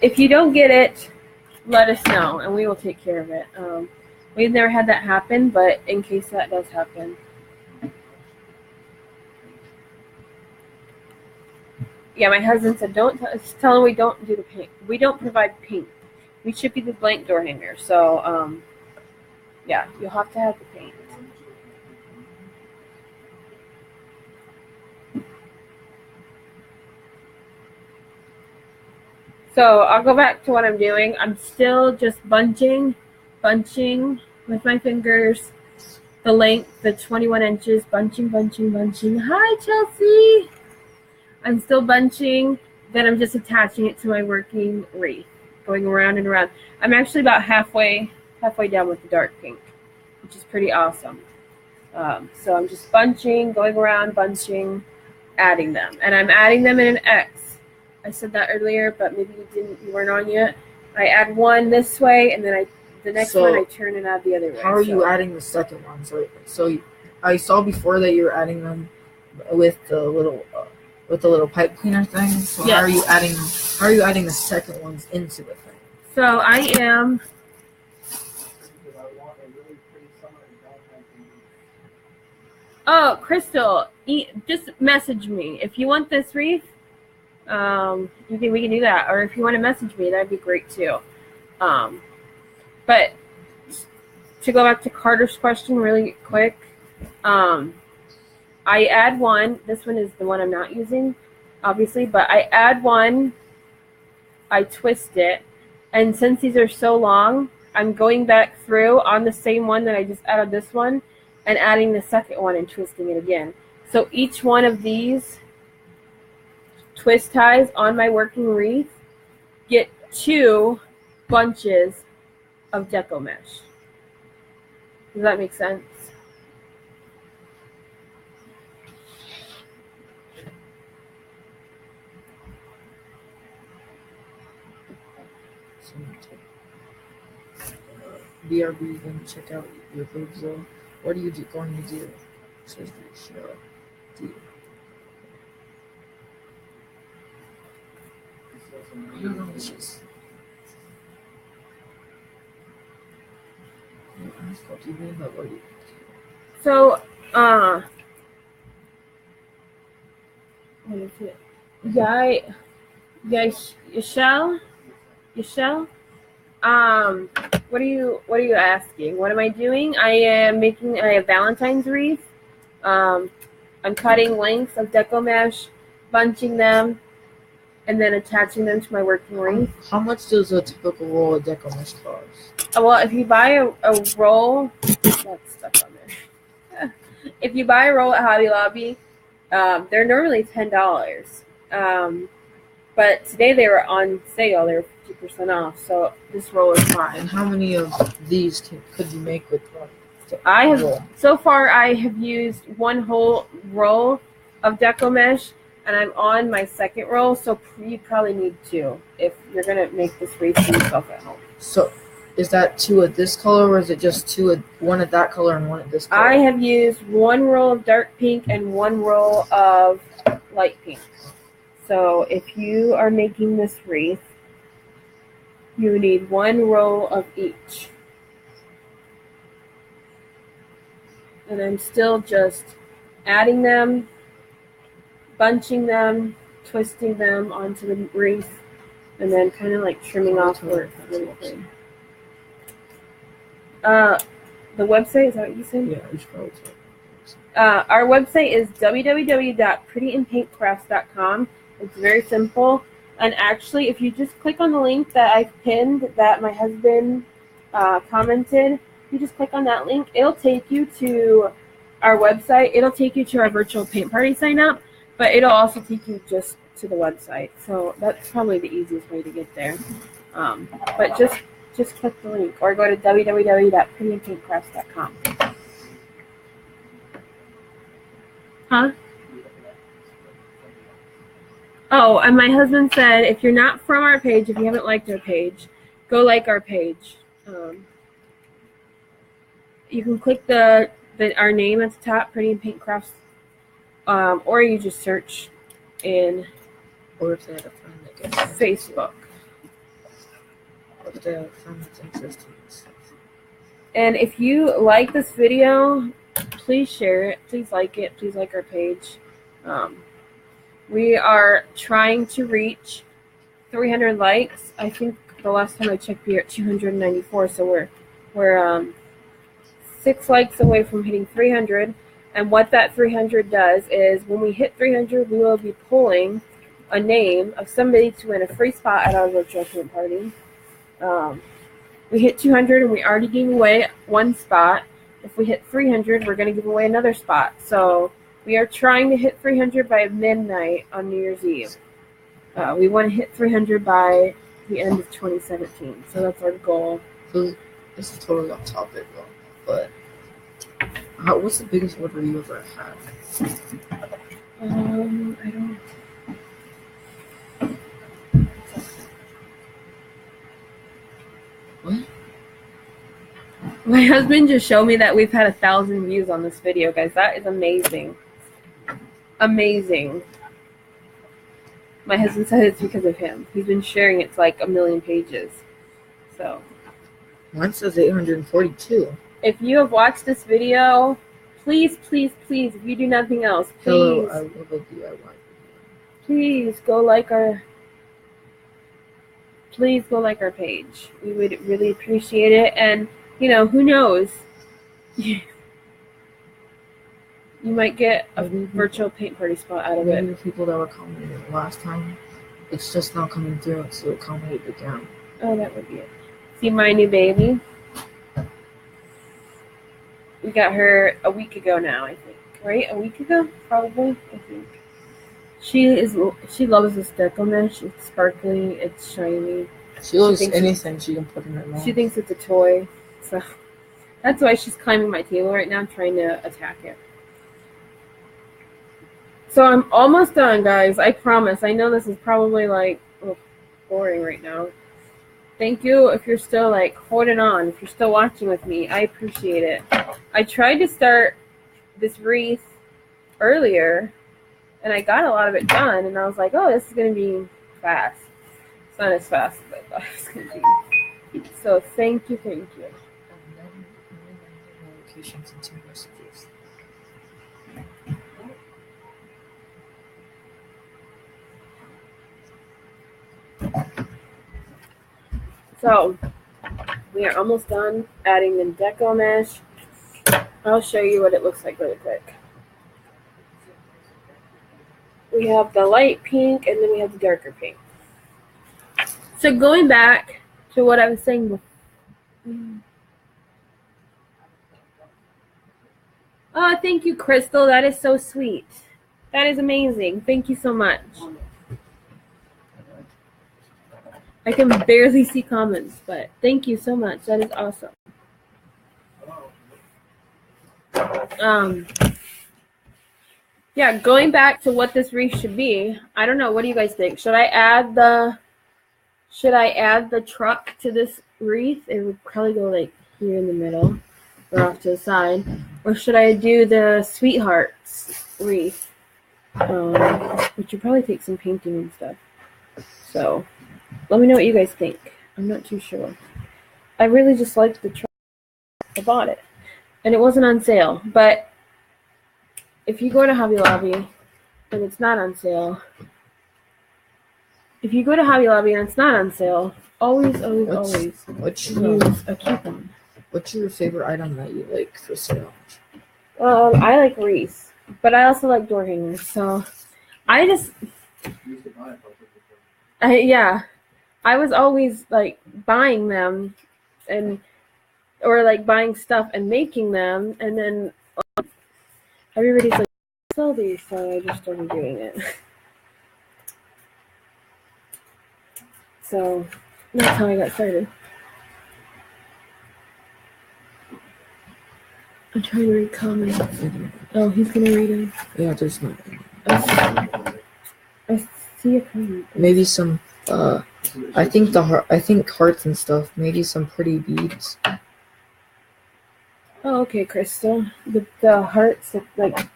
If you don't get it, let us know, and we will take care of it. We've never had that happen, but in case that does happen. Yeah, my husband said, tell him we don't do the paint. We don't provide paint. We ship you the blank door hanger. So, yeah, you'll have to have the paint. So I'll go back to what I'm doing. I'm still just bunching with my fingers, the length, the 21 inches, bunching. Hi, Chelsea. I'm still bunching. Then I'm just attaching it to my working wreath, going around and around. I'm actually about halfway down with the dark pink, which is pretty awesome. So I'm just bunching, going around, bunching, adding them. And I'm adding them in an X. I said that earlier, but maybe you weren't on yet. I add one this way, and then the next one I turn and add the other way. How are you adding the second one? So I saw before that you were adding them with the little pipe cleaner thing. So yes. How are you adding the second ones into the thing? So I am. Oh, Crystal, just message me if you want this wreath. We can do that, or if you want to message me, that'd be great too. But to go back to Carter's question really quick, I add one. This one is the one I'm not using, obviously, but I add one, I twist it, and since these are so long, I'm going back through on the same one that I just added this one and adding the second one and twisting it again. So each one of these twist ties on my working wreath get 2 bunches of deco mesh. Does that make sense? BRB, then check out your boobs though. What are you going to do? Says Tricia. So, what is it? Yashel? What are you asking? What am I doing? I am making a Valentine's wreath. I'm cutting lengths of deco mesh, bunching them, and then attaching them to my working wreath. How much does a typical roll of deco mesh cost? Well, if you buy a roll, that's stuck on there. If you buy a roll at Hobby Lobby, they're normally $10. But today they were on sale. They were 50% off. So this roll is And fine. how many of these could you make with one? So far I have used one whole roll of deco mesh, and I'm on my second roll. So you probably need 2 if you're gonna make this wreath for yourself at home. So, is that 2 of this color, or is it just 2 of one of that color and one of this color? I have used 1 roll of dark pink and 1 roll of light pink. So if you are making this wreath, you need 1 roll of each. And I'm still just adding them, bunching them, twisting them onto the wreath, and then kind of like trimming off where it's really thin. The website, is that what you said? Yeah, each color. Our website is www.prettyandpaintcrafts.com. It's very simple. And actually, if you just click on the link that I've pinned that my husband commented, you just click on that link. It'll take you to our website. It'll take you to our virtual paint party sign up, but it'll also take you just to the website. So that's probably the easiest way to get there. But just click the link or go to www.prettyandpaintcrafts.com. Huh? Oh, and my husband said, if you're not from our page, if you haven't liked our page, go like our page. You can click our name at the top, Pretty and Paint Crafts, or you just search in Or if they had a friend that gets Facebook. Or if they have a friend that's interested in stuff. And if you like this video, please share it. Please like it. Please like our page. We are trying to reach 300 likes. I think the last time I checked, we were at 294. So we're 6 likes away from hitting 300. And what that 300 does is when we hit 300, we will be pulling a name of somebody to win a free spot at our virtual paint party. We hit 200 and we already gave away 1 spot. If we hit 300, we're going to give away another spot. So we are trying to hit 300 by midnight on New Year's Eve. We want to hit 300 by the end of 2017. So that's our goal. So this is totally off topic, though. But what's the biggest order you ever had? I don't. What? My husband just showed me that we've had 1,000 views on this video, guys. That is amazing. Amazing. My husband said it's because of him. He's been sharing it to like 1 million pages. So Mine says 842. if you have watched this video, please, please, please, if you do nothing else, Hello, please, I love a DIY. please go like our page. We would really appreciate it. And you know, who knows? You might get a virtual paint party spot out of Maybe it. the people that were commenting last time, it's just not coming through, so it commented again. Oh, that would be it. See my new baby? We got her a week ago now, I think. Right? A week ago? Probably, I think. She loves this deco mesh. It's sparkly, it's shiny. She loves thinks anything she can put in her mouth. She thinks it's a toy. So that's why she's climbing my table right now, trying to attack it. So I'm almost done, guys. I promise. I know this is probably like boring right now. Thank you if you're still like holding on, if you're still watching with me. I appreciate it. I tried to start this wreath earlier, and I got a lot of it done, and I was like, oh, this is going to be fast. It's not as fast as I thought it was going to be. So thank you. Locations and 2 messages. So we are almost done adding the deco mesh. I'll show you what it looks like really quick. We have the light pink, and then we have the darker pink. So going back to what I was saying before. Oh, thank you, Crystal. That is so sweet. That is amazing. Thank you so much. I can barely see comments, but thank you so much. That is awesome. Yeah, going back to what this wreath should be, I don't know. What do you guys think? Should I add the truck to this wreath? It would probably go like here in the middle or off to the side. Or should I do the sweethearts wreath? Which would probably take some painting and stuff. So let me know what you guys think. I'm not too sure. I really just liked the truck. I bought it. And it wasn't on sale. But if you go to Hobby Lobby and it's not on sale, always use a coupon. What's your favorite item that you like for sale? I like wreaths, but I also like door hangers. So I was always like buying them or like buying stuff and making them, and then everybody's like, sell these, so I just started doing it. So that's how I got started. I'm trying to read comments. Oh, he's gonna read them. Yeah, there's no. I see a comment. Maybe some. I think hearts and stuff. Maybe some pretty beads. Oh, okay, Crystal. The hearts look like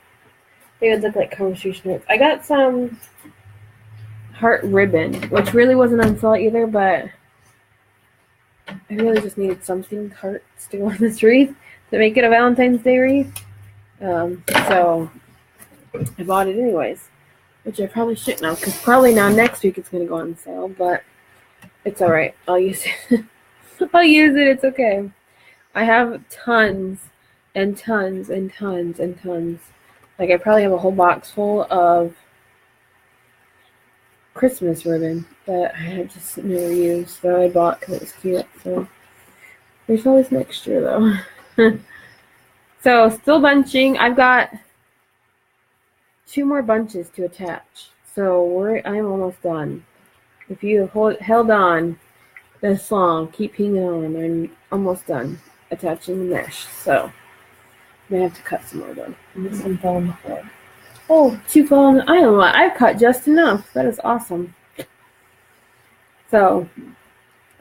they would look like conversation notes. I got some heart ribbon, which really wasn't on sale either, but I really just needed something hearts to go on this wreath to make it a Valentine's Day wreath. So I bought it anyways, which I probably shouldn't have, because probably now next week it's going to go on sale, but it's all right. I'll use it. I'll use it. It's okay. I have tons and tons and tons and tons. Like, I probably have a whole box full of Christmas ribbon that I just never used, that I bought because it was cute. So there's always next year, though. So still bunching. I've got 2 more bunches to attach. So I'm almost done. If you held on this long, keep hanging on. I'm almost done attaching the mesh. So I'm gonna have to cut some more though. And some fell on the floor. Oh, 2 fell on the. I don't know. I've cut just enough. That is awesome. So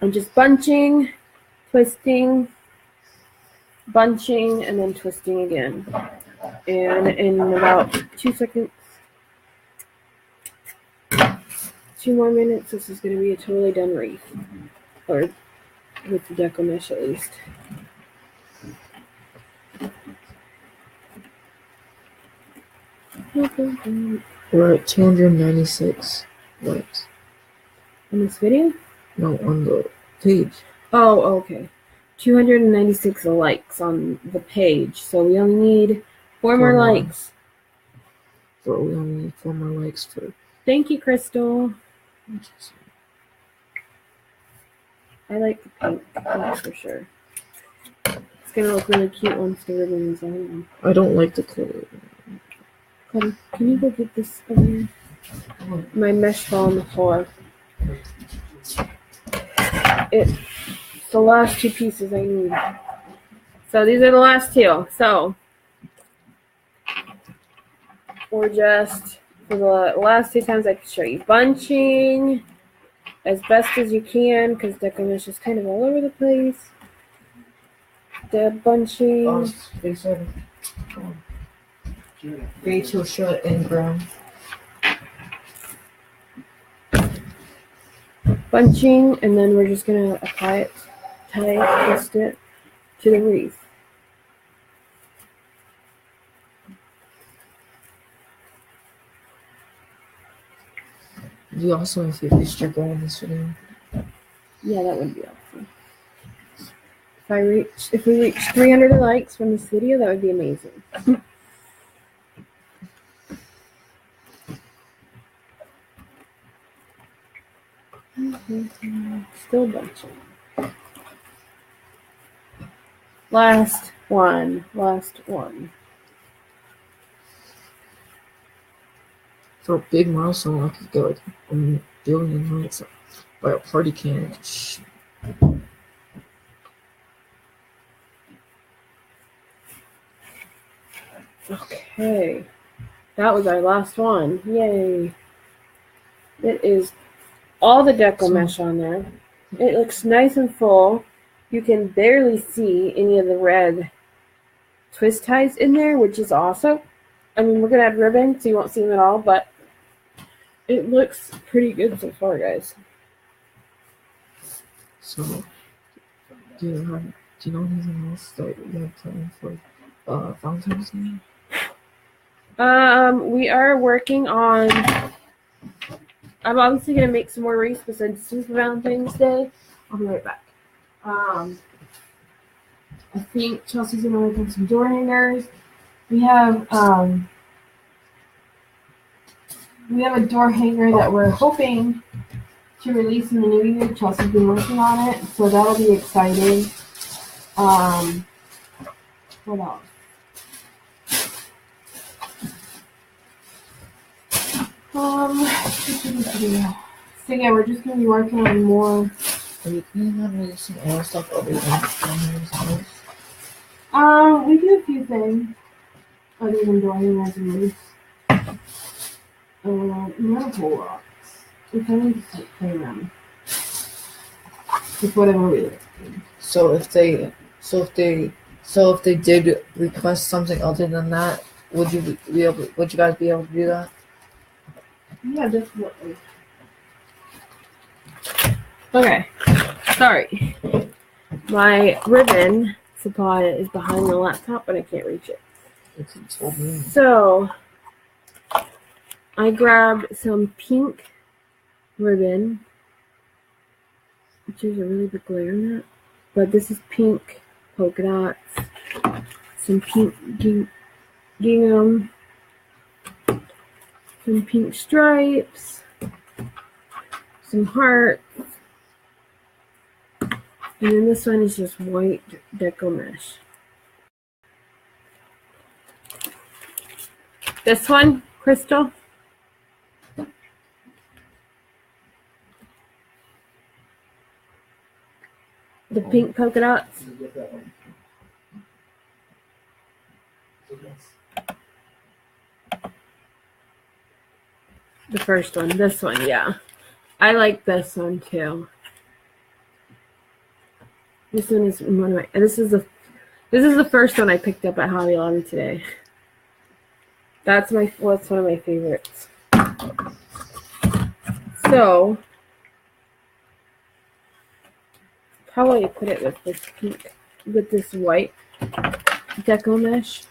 I'm just bunching, twisting, bunching, and then twisting again. And in about 2 seconds, 2 more minutes, this is going to be a totally done wreath. Or with the deco mesh at least. We're at 296 likes. On this video? No, on the page. Oh, okay. 296 likes on the page. So we only need 4 more likes. So we only need 4 more likes for. Thank you, Crystal. I like the pink, that's for sure. It's gonna look really cute once the ribbon is on. I don't like the color. Cody, can you go get this over here? My mesh fell on the floor. It's the last 2 pieces I need. So these are the last 2. So we're just, for the last 2 times I can show you, bunching as best as you can, because deco mesh is kind of all over the place. Dead bunching. Gray till shut and brown. Bunching, and then we're just gonna apply it tight, twist it to the wreath. You also, if you reached your goal in this video. Yeah, that would be awesome. If we reach 300 likes from this video, that would be amazing. Still bunching. Last one. For a big milestone, I could get like 1,000,000,000 likes by a party can. Okay. That was our last one. Yay. It is all the deco mesh on there. It looks nice and full. You can barely see any of the red twist ties in there, which is awesome. I mean, we're going to add ribbon, so you won't see them at all, but it looks pretty good so far, guys. So, do you know anything else that you have planned for Valentine's Day? We are working on. I'm obviously gonna make some more wreaths besides this is Valentine's Day. I'll be right back. I think Chelsea's gonna work on some door hangers. We have a door hanger that we're hoping to release in the new year. Chelsea's been working on it, so that'll be exciting. What else? So yeah, we're just gonna be working on more. Are you planning on releasing other stuff other than hangers? We do a few things other than door hangers and wreaths. Not a whole lot. We're trying to start playing around with whatever we do. So if they did request something other than that, would you guys be able to do that? Yeah, definitely. Okay, sorry. My ribbon supply is behind the laptop, but I can't reach it. So, I grabbed some pink ribbon, which is a really big glare in that, but this is pink polka dots, some pink gingham, some pink stripes, some hearts, and then this one is just white deco mesh. This one, Crystal. The pink polka dots. The first one, this one, yeah. I like this one too. This one is one of my. This is the first one I picked up at Hobby Lobby today. That's one of my favorites. So probably put it with this pink, with this white deco mesh.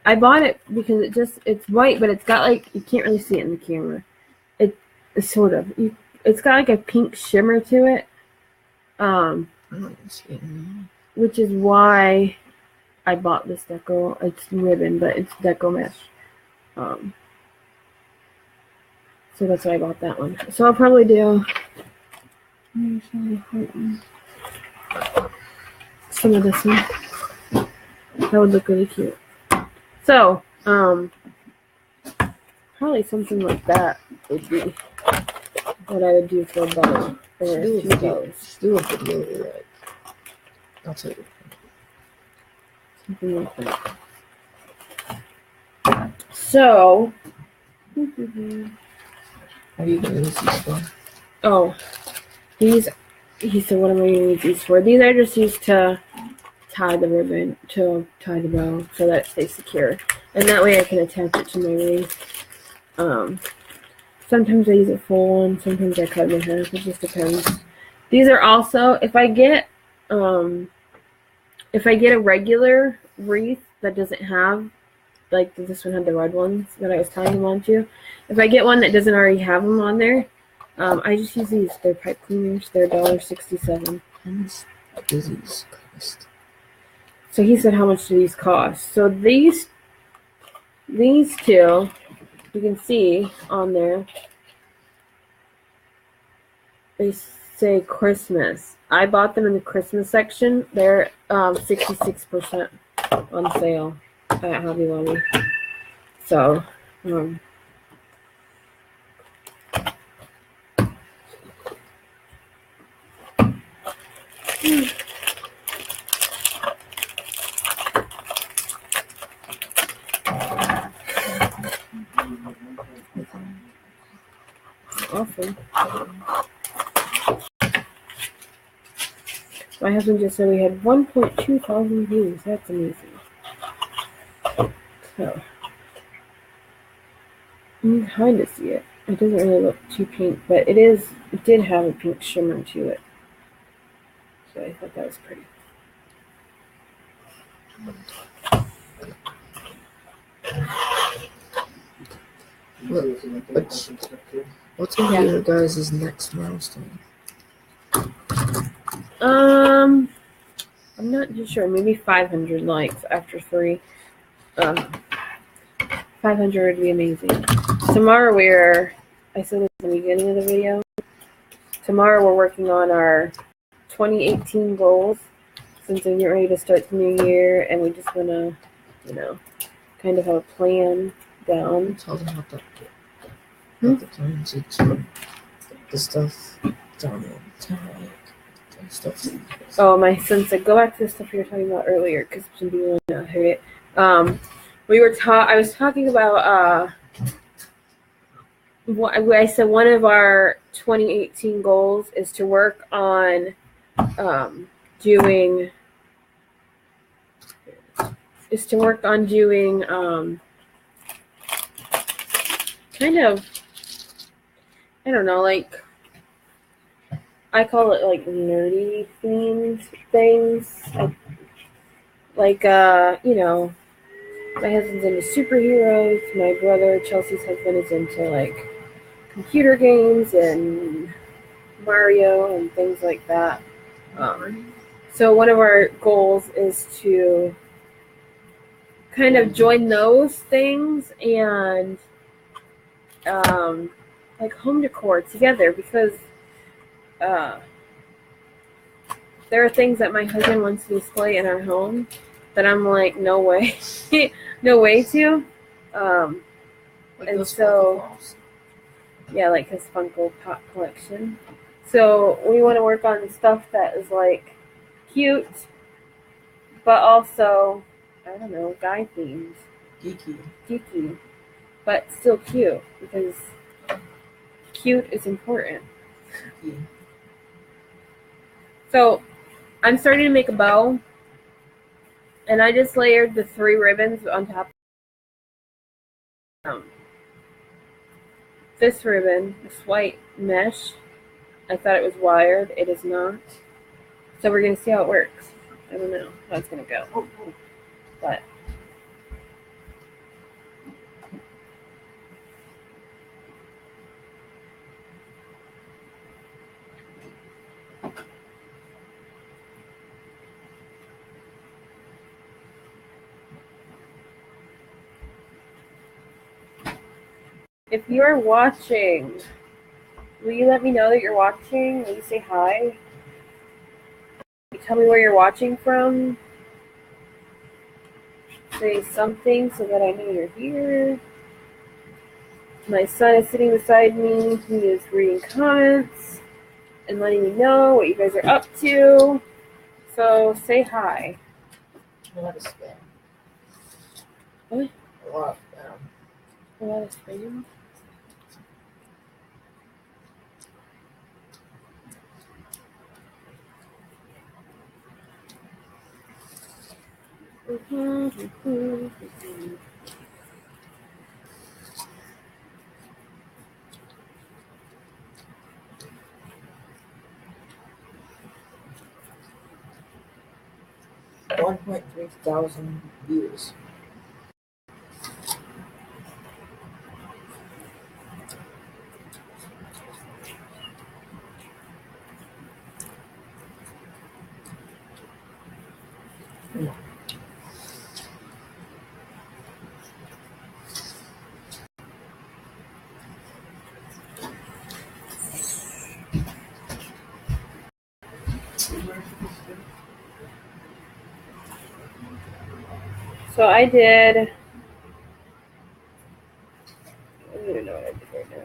I bought it because it's white, but it's got like, you can't really see it in the camera. It's sort of, it's got like a pink shimmer to it. Which is why I bought this deco. It's ribbon, but it's deco mesh. So that's why I bought that one. So I'll probably do some of this one. That would look really cute. So, probably something like that would be what I would do for a bow. Do a video, like, I'll tell you. Something like that. So, Are you gonna use these for? oh, these, he said, what am I going to use these for? These are just used to tie the ribbon, to tie the bow so that it stays secure. And that way I can attach it to my wreath. Sometimes I use a full one, sometimes I cut it in half, it just depends. These are also, if I get a regular wreath that doesn't have, like this one had the red ones that I was tying them onto. If I get one that doesn't already have them on there, I just use these. They're pipe cleaners. They're $1.67. How much do these cost? So he said, how much do these cost? So these two, you can see on there, They say Christmas. I bought them in the Christmas section. They're 66% on sale at Hobby Lobby. So, awesome. My husband just said we had 1.2 thousand views. That's amazing. So, you can kind of see it. It doesn't really look too pink, but it is. It did have a pink shimmer to it. So I thought that was pretty. What's gonna be your guys' next milestone? I'm not too sure. Maybe 500 likes after 3. 500 would be amazing. Tomorrow I said this at the beginning of the video. Tomorrow we're working on our 2018 goals, since we're getting ready to start the new year, and we just want to, kind of have a plan down. Tell them about the plans. It's the stuff down there. Stuff. Oh, my son said, go back to the stuff you were talking about earlier, because some people might not heard it. I was talking about I said one of our 2018 goals is to work on doing kind of, I don't know, like, I call it like nerdy themed things. Like my husband's into superheroes. My brother, Chelsea's husband, is into like computer games and Mario and things like that. So one of our goals is to kind of join those things and like home decor together, because there are things that my husband wants to display in our home that I'm like, no way, no way to. And so, yeah, like his Funko Pop collection. So we want to work on stuff that is like cute, but also, I don't know, guy themed. Geeky, but still cute, because cute is important. Yeah. So I'm starting to make a bow, and I just layered the 3 ribbons on top. This ribbon, this white mesh, I thought it was wired. It is not. So we're going to see how it works. I don't know how it's going to go. But if you're watching, will you let me know that you're watching? Will you say hi? Will you tell me where you're watching from? Say something so that I know you're here. My son is sitting beside me. He is reading comments and letting me know what you guys are up to. So say hi. A lot of spam. What? A lot of spam. A lot of spam? $1.3 thousand views. So I did, I don't even know what I did right now.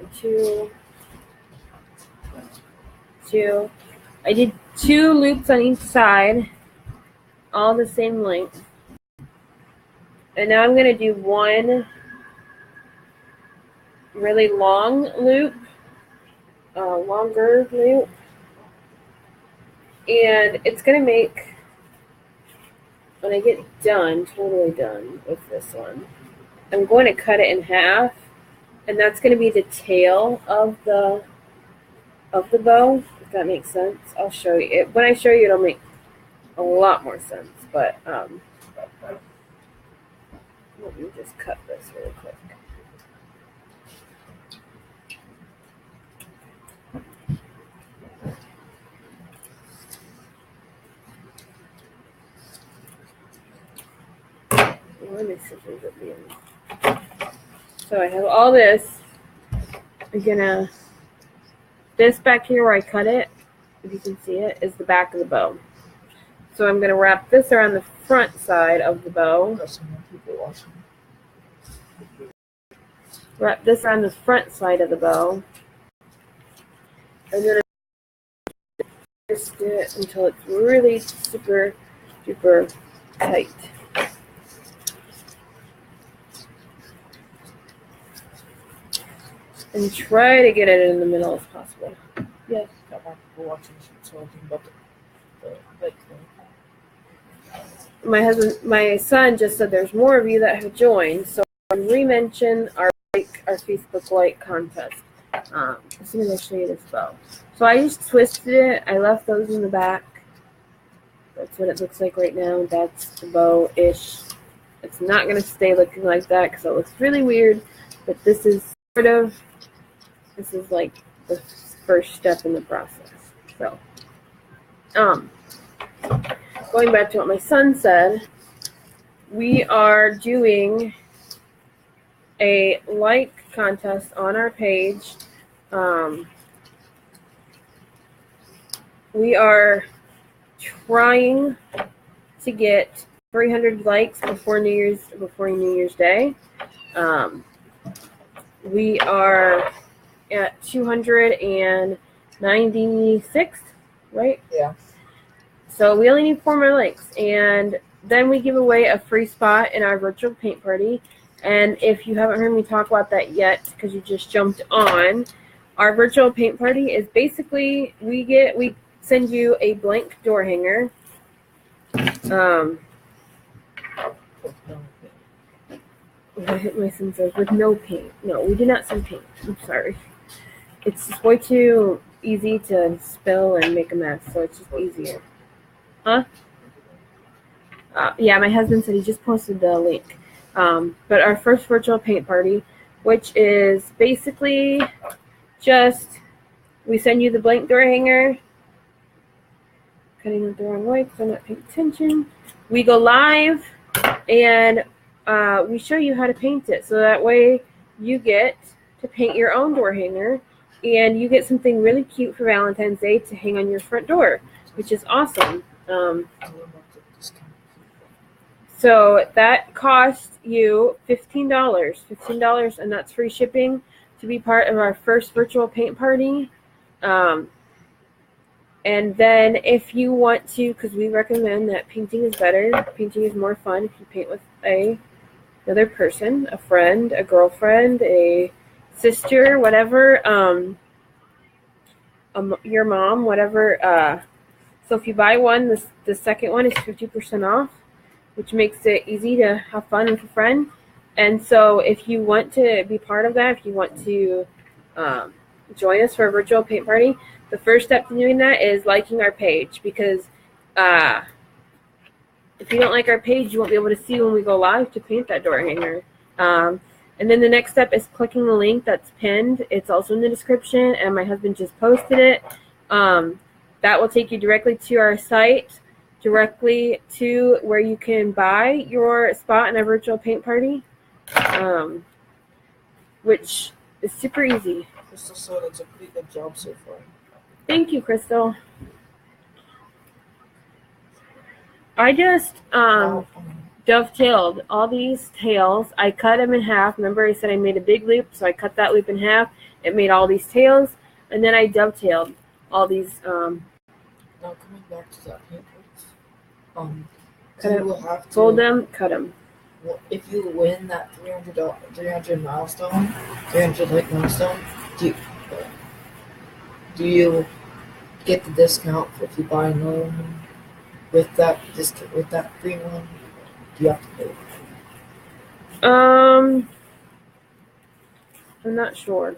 Two. I did 2 loops on each side, all the same length. And now I'm going to do 1 really long loop, longer loop. And it's going to make, when I get done, totally done with this one, I'm going to cut it in half. And that's going to be the tail of the bow, if that makes sense. I'll show you it. When I show you, it'll make a lot more sense. But let me just cut this really quick. Let me scissors at the end. So I have all this. I'm gonna, this back here where I cut it, if you can see it, is the back of the bow. So I'm gonna wrap this around the front side of the bow. Wrap this around the front side of the bow. And then twist it until it's really super duper tight. And try to get it in the middle as possible. Yes. My son just said there's more of you that have joined, so I'm re-mention our Facebook like contest. As soon as I show you this bow. So I just twisted it. I left those in the back. That's what it looks like right now. That's the bow-ish. It's not going to stay looking like that because it looks really weird, but this is like the first step in the process. So, going back to what my son said, we are doing a like contest on our page. We are trying to get 300 likes before New Year's Day. We are at 296, right? Yeah. So we only need 4 more likes, and then we give away a free spot in our virtual paint party. And if you haven't heard me talk about that yet, because you just jumped on, our virtual paint party is basically we send you a blank door hanger. My son says with no paint. No, we do not send paint. I'm sorry. It's just way too easy to spill and make a mess, so it's just easier. Huh? Yeah, my husband said he just posted the link. But our first virtual paint party, which is basically just, we send you the blank door hanger. Cutting it the wrong way because I'm not paying attention. We go live and we show you how to paint it. So that way you get to paint your own door hanger and you get something really cute for Valentine's Day to hang on your front door, which is awesome. So that costs you $15, and that's free shipping to be part of our first virtual paint party. And then if you want to, because we recommend that painting is better, painting is more fun if you paint with another person, a friend, a girlfriend, a sister, whatever, your mom, whatever. So if you buy one, the second one is 50% off, which makes it easy to have fun with a friend. And so if you want to be part of that, if you want to join us for a virtual paint party, the first step to doing that is liking our page, because if you don't like our page, you won't be able to see when we go live to paint that door hanger. And then the next step is clicking the link that's pinned. It's also in the description, and my husband just posted it. That will take you directly to our site, directly to where you can buy your spot in a virtual paint party, which is super easy. Crystal said it's a pretty good job so far. Thank you, Crystal. I just, dovetailed all these tails. I cut them in half. Remember I said I made a big loop, so I cut that loop in half. It made all these tails, and then I dovetailed all these. Now coming back to that paint, Cut you will have to fold them, cut them. Well, if you win that 300 milestone, 300 like milestone, do you get the discount if you buy another one with that discount with that free one? Do you have to pay? I'm not sure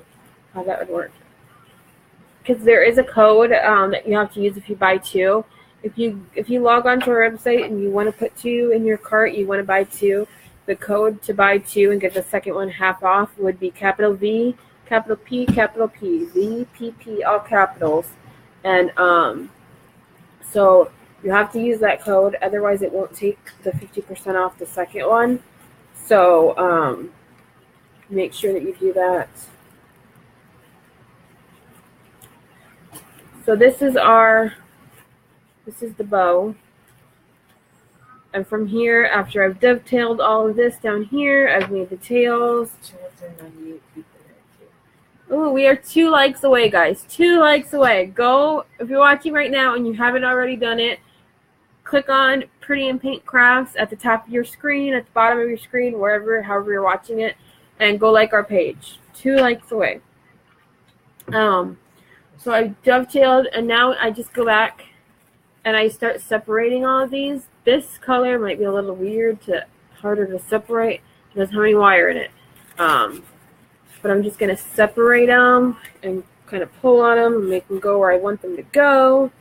how that would work, because there is a code that you have to use if you buy two. If you log onto our website and you want to put two in your cart, you want to buy two, the code to buy two and get the second one half off would be capital V, capital P, capital P, V, P, P, all capitals. And so you have to use that code, otherwise it won't take the 50% off the second one. So make sure that you do that. So this is the bow. And from here, after I've dovetailed all of this down here, I've made the tails. 298 people there too. Ooh, we are 2 likes away, guys. 2 likes away. Go, if you're watching right now and you haven't already done it, click on Pretty in Paint Crafts at the top of your screen, at the bottom of your screen, however you're watching it, and go like our page. 2 likes away. So I dovetailed, and now I just go back and I start separating all of these. This color might be a little harder to separate. It doesn't have any wire in it. But I'm just going to separate them and kind of pull on them and make them go where I want them to go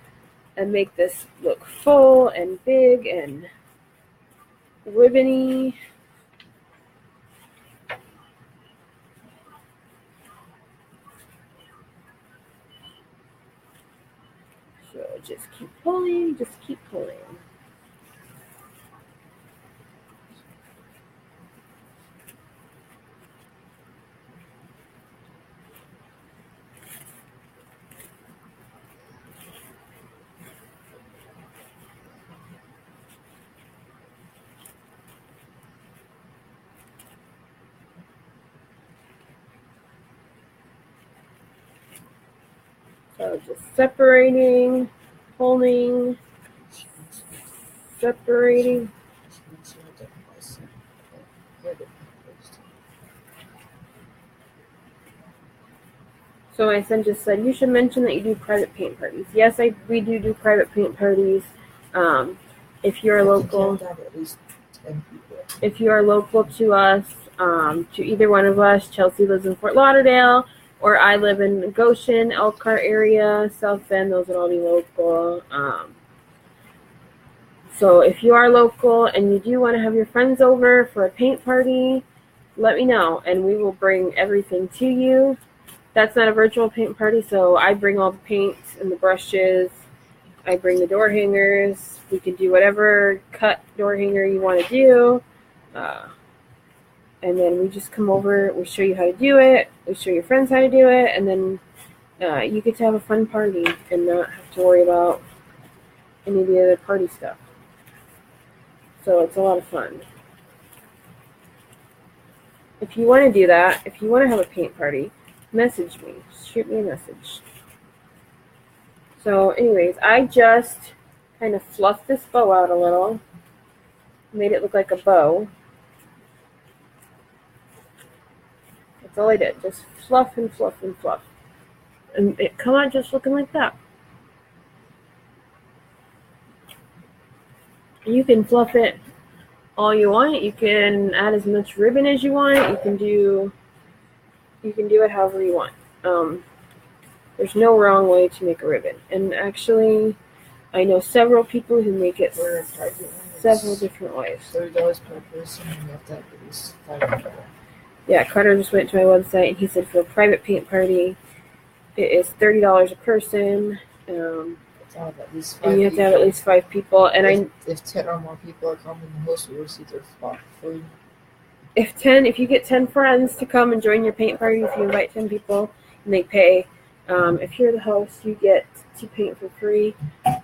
and make this look full and big and ribbony. So just keep pulling, just keep pulling. So just separating, pulling, separating. So my son just said, you should mention that you do private paint parties. Yes, we do private paint parties. If you're local, if you are local to us, to either one of us, Chelsea lives in Fort Lauderdale, or I live in Goshen, Elkhart area, South Bend, those would all be local. So if you are local and you do want to have your friends over for a paint party, let me know, and we will bring everything to you. That's not a virtual paint party, so I bring all the paints and the brushes. I bring the door hangers. We can do whatever cut door hanger you want to do. And then we just come over, we show you how to do it, we show your friends how to do it, and then you get to have a fun party and not have to worry about any of the other party stuff. So it's a lot of fun. If you want to do that, if you want to have a paint party, message me, shoot me a message. So anyways, I just kind of fluffed this bow out a little, made it look like a bow. That's all I did, just fluff and fluff and fluff. And it come out just looking like that. You can fluff it all you want. You can add as much ribbon as you want. You can do it however you want. There's no wrong way to make a ribbon. And actually, I know several people who make it several different ways. $30 per person, and you have to have at least 5 people. Yeah, Carter just went to my website and he said for a private paint party, it is $30 a person. And you have to have at least 5 people. And if 10 or more people are coming, the host will receive their spot free. If you get 10 friends to come and join your paint party, if you invite 10 people and they pay, if you're the host, you get to paint for free,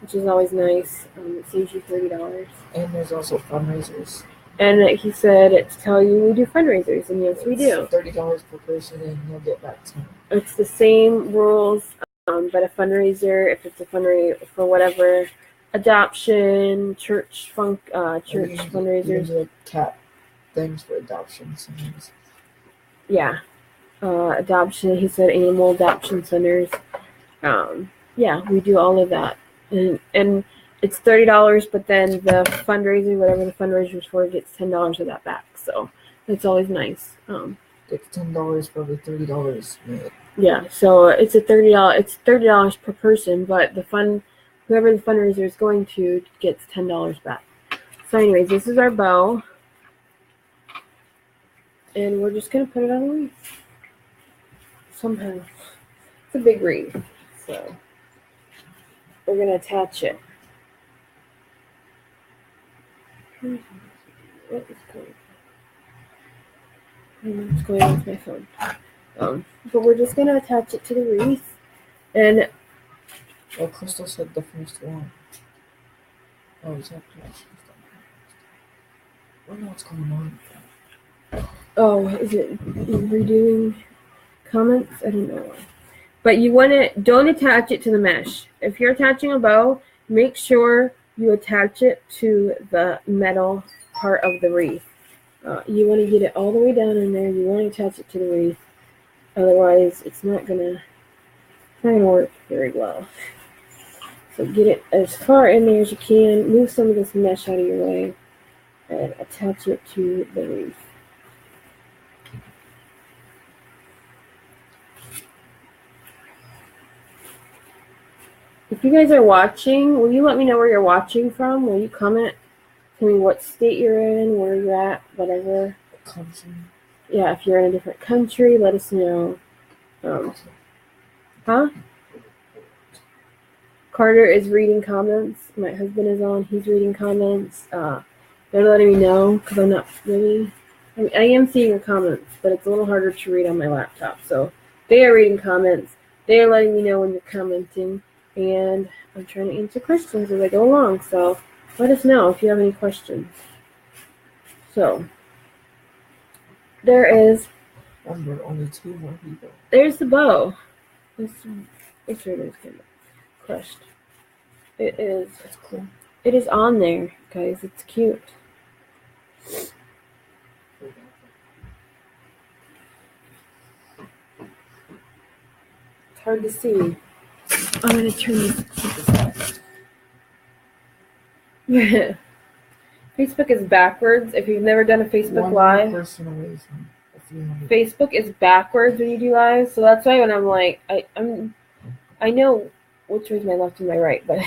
which is always nice. It saves you $30. And there's also fundraisers. And he said to tell you we do fundraisers, and yes, we do. It's $30 per person, and you'll get back 10. It's the same rules, but a fundraiser, if it's a fundraiser for whatever, adoption, church fundraisers. You tap things for adoption centers. Yeah, adoption. He said animal adoption centers. Yeah, we do all of that, and it's $30, but then the fundraiser, whatever the fundraiser is for, gets $10 of that back. So it's always nice. It's $10 for every $30 made. Yeah, so it's $30. It's $30 per person, but whoever the fundraiser is going to gets $10 back. So, anyways, this is our bow, and we're just gonna put it on the wreath somehow. It's a big wreath, so we're gonna attach it. What is going on? What's going on with my phone? But we're just gonna attach it to the wreath, and Well, Crystal said the first one. Oh, is that correct? I don't know what's going on. oh, is it redoing comments? I don't know. But don't attach it to the mesh. If you're attaching a bow, make sure you attach it to the metal part of the wreath. You want to get it all the way down in there. You want to attach it to the wreath. Otherwise, it's not gonna work very well. So get it as far in there as you can. Move some of this mesh out of your way and attach it to the wreath. If you guys are watching, will you let me know where you're watching from? Will you comment? Tell me what state you're in, where you're at, whatever. Country. Yeah, if you're in a different country, let us know. Carter is reading comments. My husband is on. He's reading comments. They're letting me know because I'm not really... I am seeing your comments, but it's a little harder to read on my laptop. So they are reading comments. They are letting me know when you're commenting. And I'm trying to answer questions as I go along. So let us know if you have any questions. So there is... only 2 more people. There's the bow. It's right there. Crushed. It is. That's cool. It is on there, guys. It's cute. It's hard to see. I'm gonna turn this. Facebook is backwards. If you've never done a Facebook Live, Facebook is backwards when you do live. So that's why when I'm like, I know which way is my left and my right, but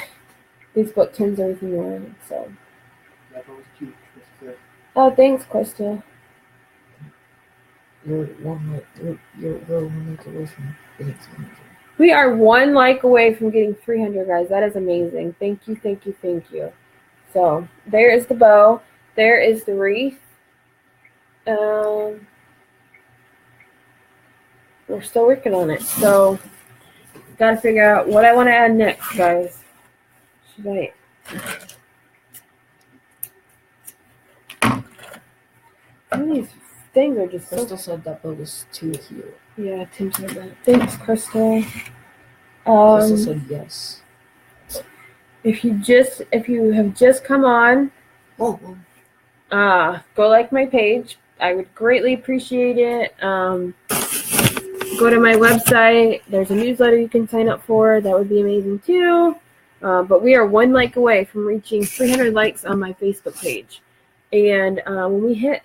Facebook turns everything around. So. That was cute. Oh, thanks, Krista. You're one like away from getting 300. We are 1 like away from getting 300, guys. That is amazing. Thank you, thank you, thank you. So there is the bow. There is the wreath. We're still working on it. So got to figure out what I want to add next, guys. Should I? Some of these things are just Crystal said that bow was too cute. Yeah, Tim said that. Thanks, Crystal. Crystal said yes. If you have just come on, go like my page. I would greatly appreciate it. Go to my website. There's a newsletter you can sign up for. That would be amazing too. But we are 1 like away from reaching 300 likes on my Facebook page. And when we hit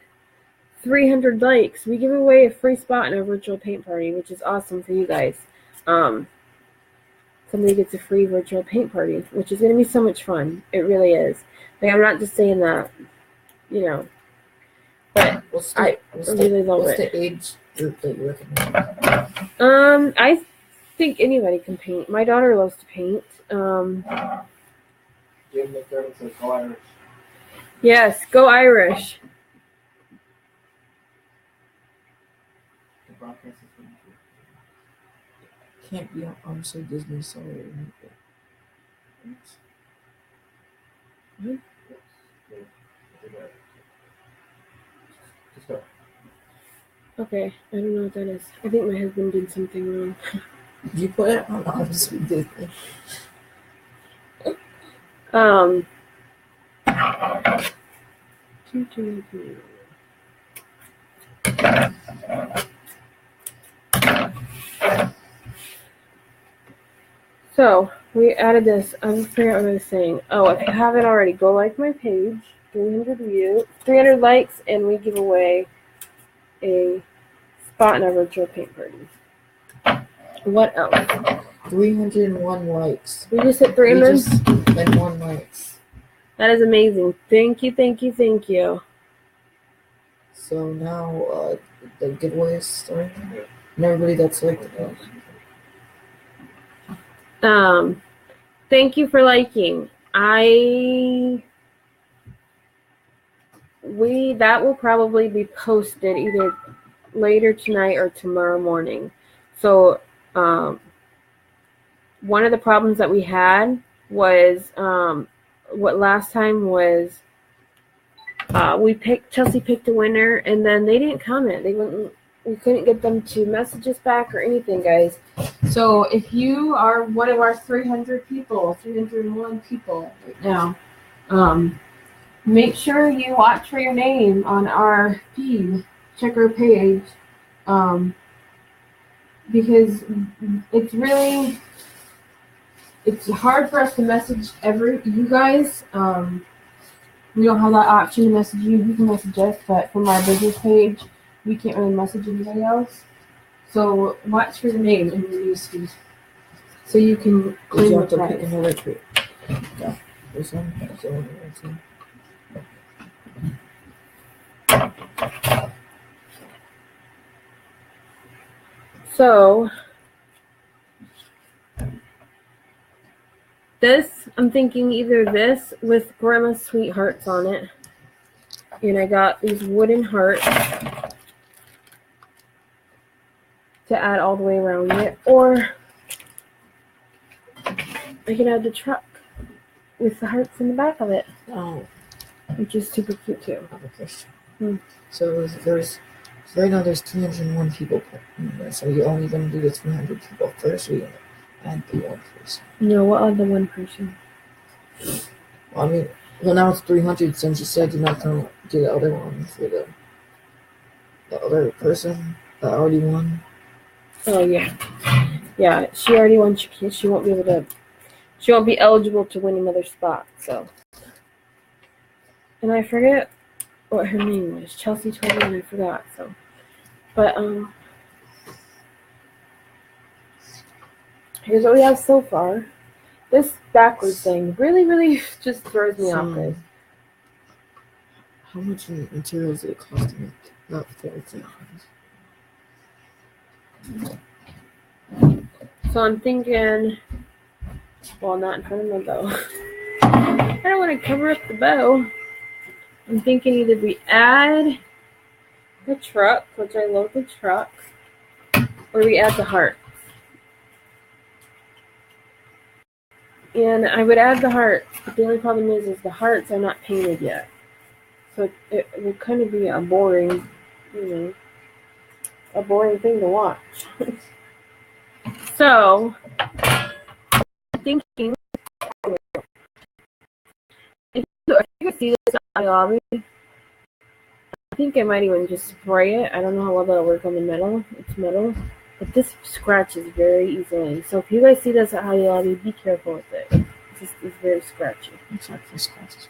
300 likes, we give away a free spot in our virtual paint party, which is awesome for you guys. Somebody gets a free virtual paint party, which is going to be so much fun. It really is. Like, I'm not just saying that, but I really love it. What's the age group that you recommend? I think anybody can paint. My daughter loves to paint. Jim McDermott says go Irish. Yes, go Irish. The broadcast is going to. Can't be on so Disney, sorry. go. Okay, I don't know what that is. I think my husband did something wrong. You put it on honestly Disney. So we added this. I'm forgetting what I was saying. Oh, if you haven't already, go like my page. 300 views, 300 likes, and we give away a spot in our virtual paint party. What else? 301 likes. We just hit We 300. just and 1 likes. That is amazing. Thank you, thank you, thank you. So now the giveaway is starting. And everybody that's like Thank you for liking. That will probably be posted either later tonight or tomorrow morning. So one of the problems that we had was what last time was Chelsea picked a winner and then they didn't comment. We couldn't get them to message us back or anything, guys. So if you are one of our 301 people right now, make sure you watch for your name on our feed. Check our page, because it's hard for us to message you guys. We don't have that option to message you. You can message us, but from our business page, we can't really message anybody else. So watch for your name in the newsfeed, so you can claim you the have to prize. pick another tree. Yeah. This one. That's the one that's in. So this, I'm thinking either this with Grandma's Sweethearts on it, and I got these wooden hearts to add all the way around it, or I can add the truck with the hearts in the back of it, Oh, which is super cute too. I have a question. So right now there's 301 people. So you're only going to do the 300 people first, or you're going to add the one person? No, what other one person? Well, I mean, now it's 300 since you said you're not going to do the other one for the other person that already won. Oh yeah, yeah. She already won. She won't be able to. She won't be eligible to win another spot. So, and I forget what her name was. Chelsea told me and I forgot. So, but here's what we have so far. This backwards thing really just throws me off, guys. How much materials did it cost to make? Not 4,000. So I'm thinking, well, not in front of my bow. I don't want to cover up the bow. I'm thinking either we add the truck, which I love the truck, or we add the heart. And I would add the hearts, but the only problem is the hearts are not painted yet. So it would kind of be a boring thing to watch. So, thinking, if you can see this on my lobby, I think I might even just spray it. I don't know how well that'll work on the metal. It's metal. But this scratches very easily. So if you guys see this at Hobby Lobby, be careful with it. It's very scratchy. It's actually scratches.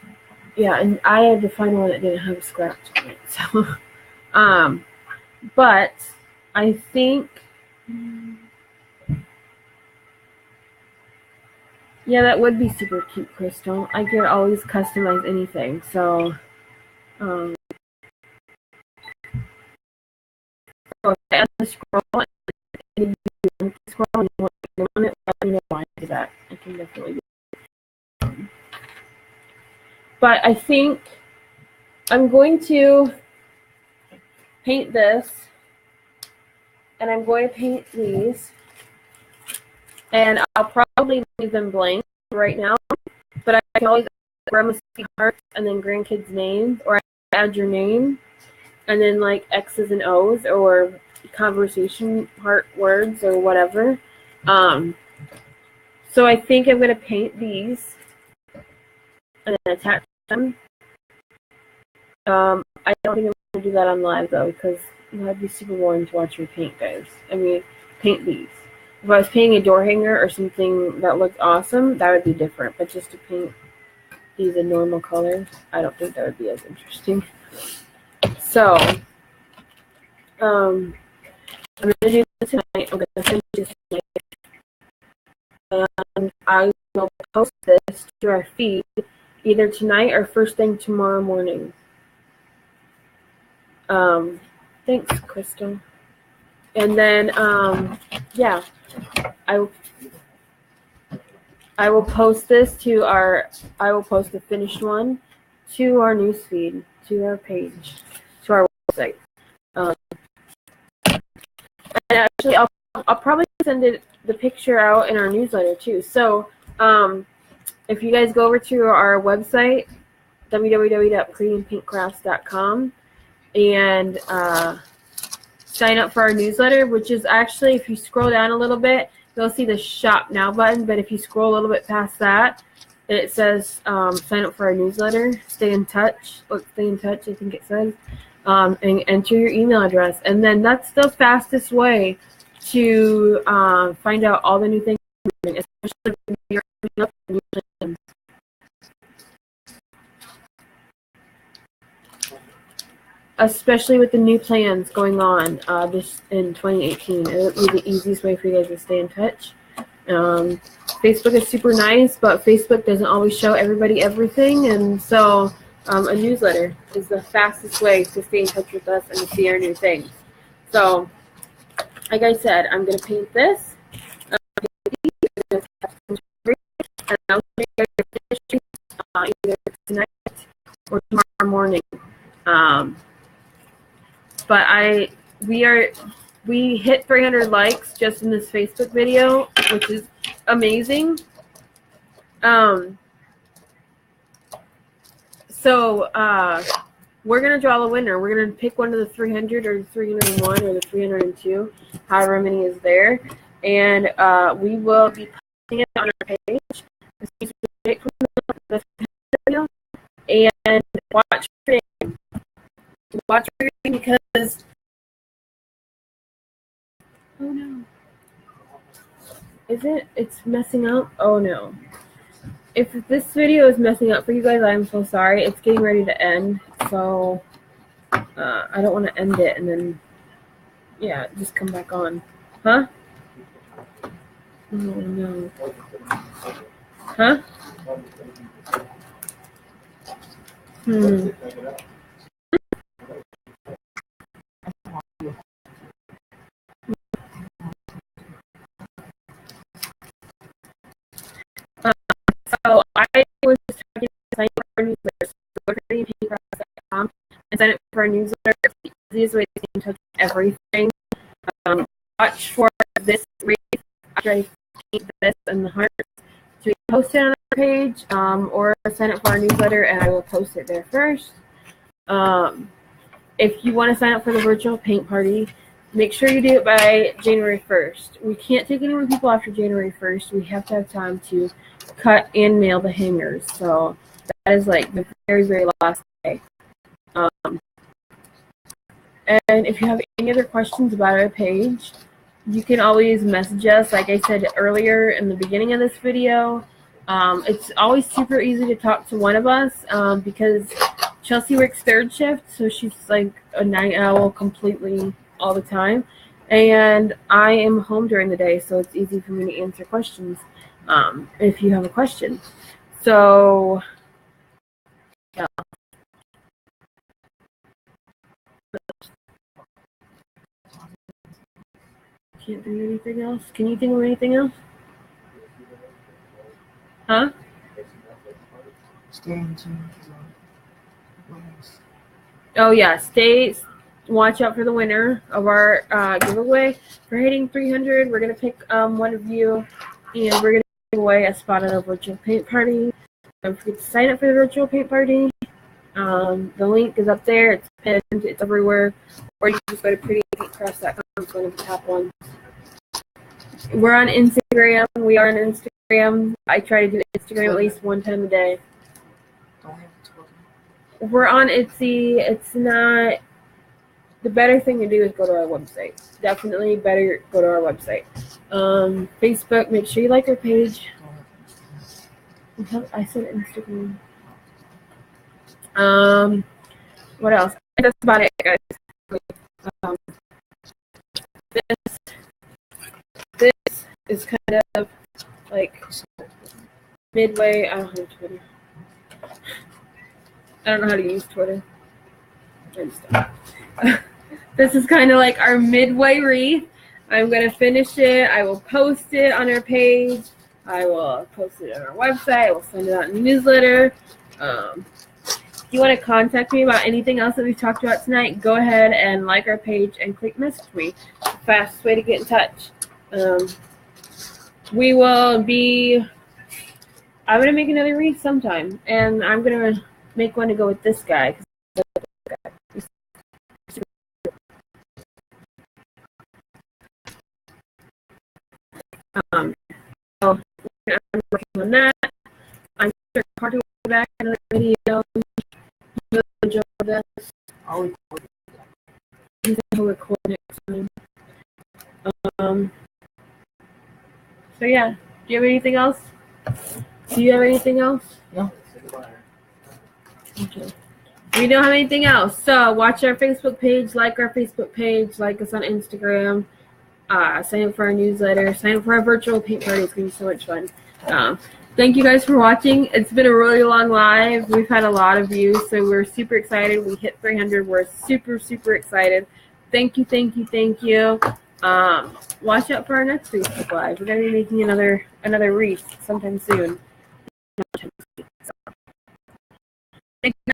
Yeah, and I had to find one that didn't have a scratch on it. So, but I think, yeah, that would be super cute, Crystal. I could always customize anything. So, so if I add the scroll, and you scroll and you want it, let me know why I do that. I can definitely do that. But I think I'm going to paint this, and I'm going to paint these, and I'll probably leave them blank right now, but I can always add Grandma's Sweethearts and then grandkids' names, or I add your name, and then like X's and O's or conversation heart words or whatever. So I think I'm going to paint these and then attach them. I don't think I'm going to do that on live though, because that'd be super boring to watch me paint, guys. I mean, paint these. If I was painting a door hanger or something that looked awesome, that would be different. But just to paint these in normal colors, I don't think that would be as interesting. So, I'm going to do this tonight. I'm going to finish this tonight. And I will post this to our feed either tonight or first thing tomorrow morning. Thanks, Crystal. And then, yeah, I will post this to I will post the finished one to our newsfeed, to our page, to our website. And actually, I'll probably send the picture out in our newsletter too. So, if you guys go over to our website, www.prettyandpinkcrafts.com, and sign up for our newsletter, which is actually, if you scroll down a little bit, you'll see the Shop Now button. But if you scroll a little bit past that, it says sign up for our newsletter. Stay in touch. Stay in touch, I think it says. And enter your email address. And then that's the fastest way to find out all the new things, especially when you're coming up with new plans. Especially with the new plans going on this in 2018. It would be the easiest way for you guys to stay in touch. Facebook is super nice, but Facebook doesn't always show everybody everything, and so a newsletter is the fastest way to stay in touch with us and to see our new things. So, like I said, I'm going to paint this. And I'll show you guys either tonight or tomorrow morning. But we hit 300 likes just in this Facebook video, which is amazing. So we're gonna draw the winner. We're gonna pick one of the 300 or 301 or the 302, however many is there, and we will be posting it on our page. And watch for it because oh no, is it? It's messing up. Oh no. If this video is messing up for you guys, I'm so sorry. It's getting ready to end, so I don't want to end it and then, yeah, just come back on. Huh? Oh no. Huh? So I was just talking to sign up for our newsletter. So go to prettyandpinkcrafts.com and sign up for our newsletter. It's the easiest way to stay in touch with everything. Watch for this wreath after I paint this and the hearts to be posted on our page, or sign up for our newsletter and I will post it there first. If you want to sign up for the virtual paint party, make sure you do it by January 1st. We can't take any more people after January 1st. We have to have time to cut and mail the hangers. So that is like the very, very last day. And if you have any other questions about our page, you can always message us. Like I said earlier in the beginning of this video, it's always super easy to talk to one of us because Chelsea works third shift, so she's like a night owl completely all the time. And I am home during the day, so it's easy for me to answer questions if you have a question. So, yeah. Can't think of anything else. Can you think of anything else? Huh? Oh yeah, watch out for the winner of our giveaway. We're hitting 300. We're gonna pick one of you, and we're gonna give away a spot at a virtual paint party. Don't forget to sign up for the virtual paint party. The link is up there. It's pinned. It's everywhere. Or you can just go to prettypaintcrafts.com. It's one of the top ones. We're on Instagram. We are on Instagram. I try to do Instagram at least one time a day. We're on Etsy. It's not... The better thing to do is go to our website. Definitely better go to our website. Facebook, make sure you like our page. I said Instagram. What else? That's about it, guys. This is kind of like midway. I don't have Twitter. I don't know how to use Twitter. This is kind of like our midway wreath. I'm going to finish it. I will post it on our page. I will post it on our website. I will send it out in the newsletter. If you want to contact me about anything else that we've talked about tonight, go ahead and like our page and click message me. It's the fastest way to get in touch. We will be... I'm going to make another wreath sometime. And I'm going to make one to go with this guy. So I'm working on that. I'm hard to go back in another video. You enjoy this. I'll record He's going to record next time. So yeah, do you have anything else? Do you have anything else? No. Okay. We don't have anything else. So watch our Facebook page, like our Facebook page, like us on Instagram. Sign up for our newsletter, sign up for our virtual paint party. It's going to be so much fun. Thank you guys for watching. It's been a really long live. We've had a lot of views, so we're super excited. We hit 300. We're super, super excited. Thank you, thank you, thank you. Watch out for our next Facebook Live. We're going to be making another wreath sometime soon. Thank you.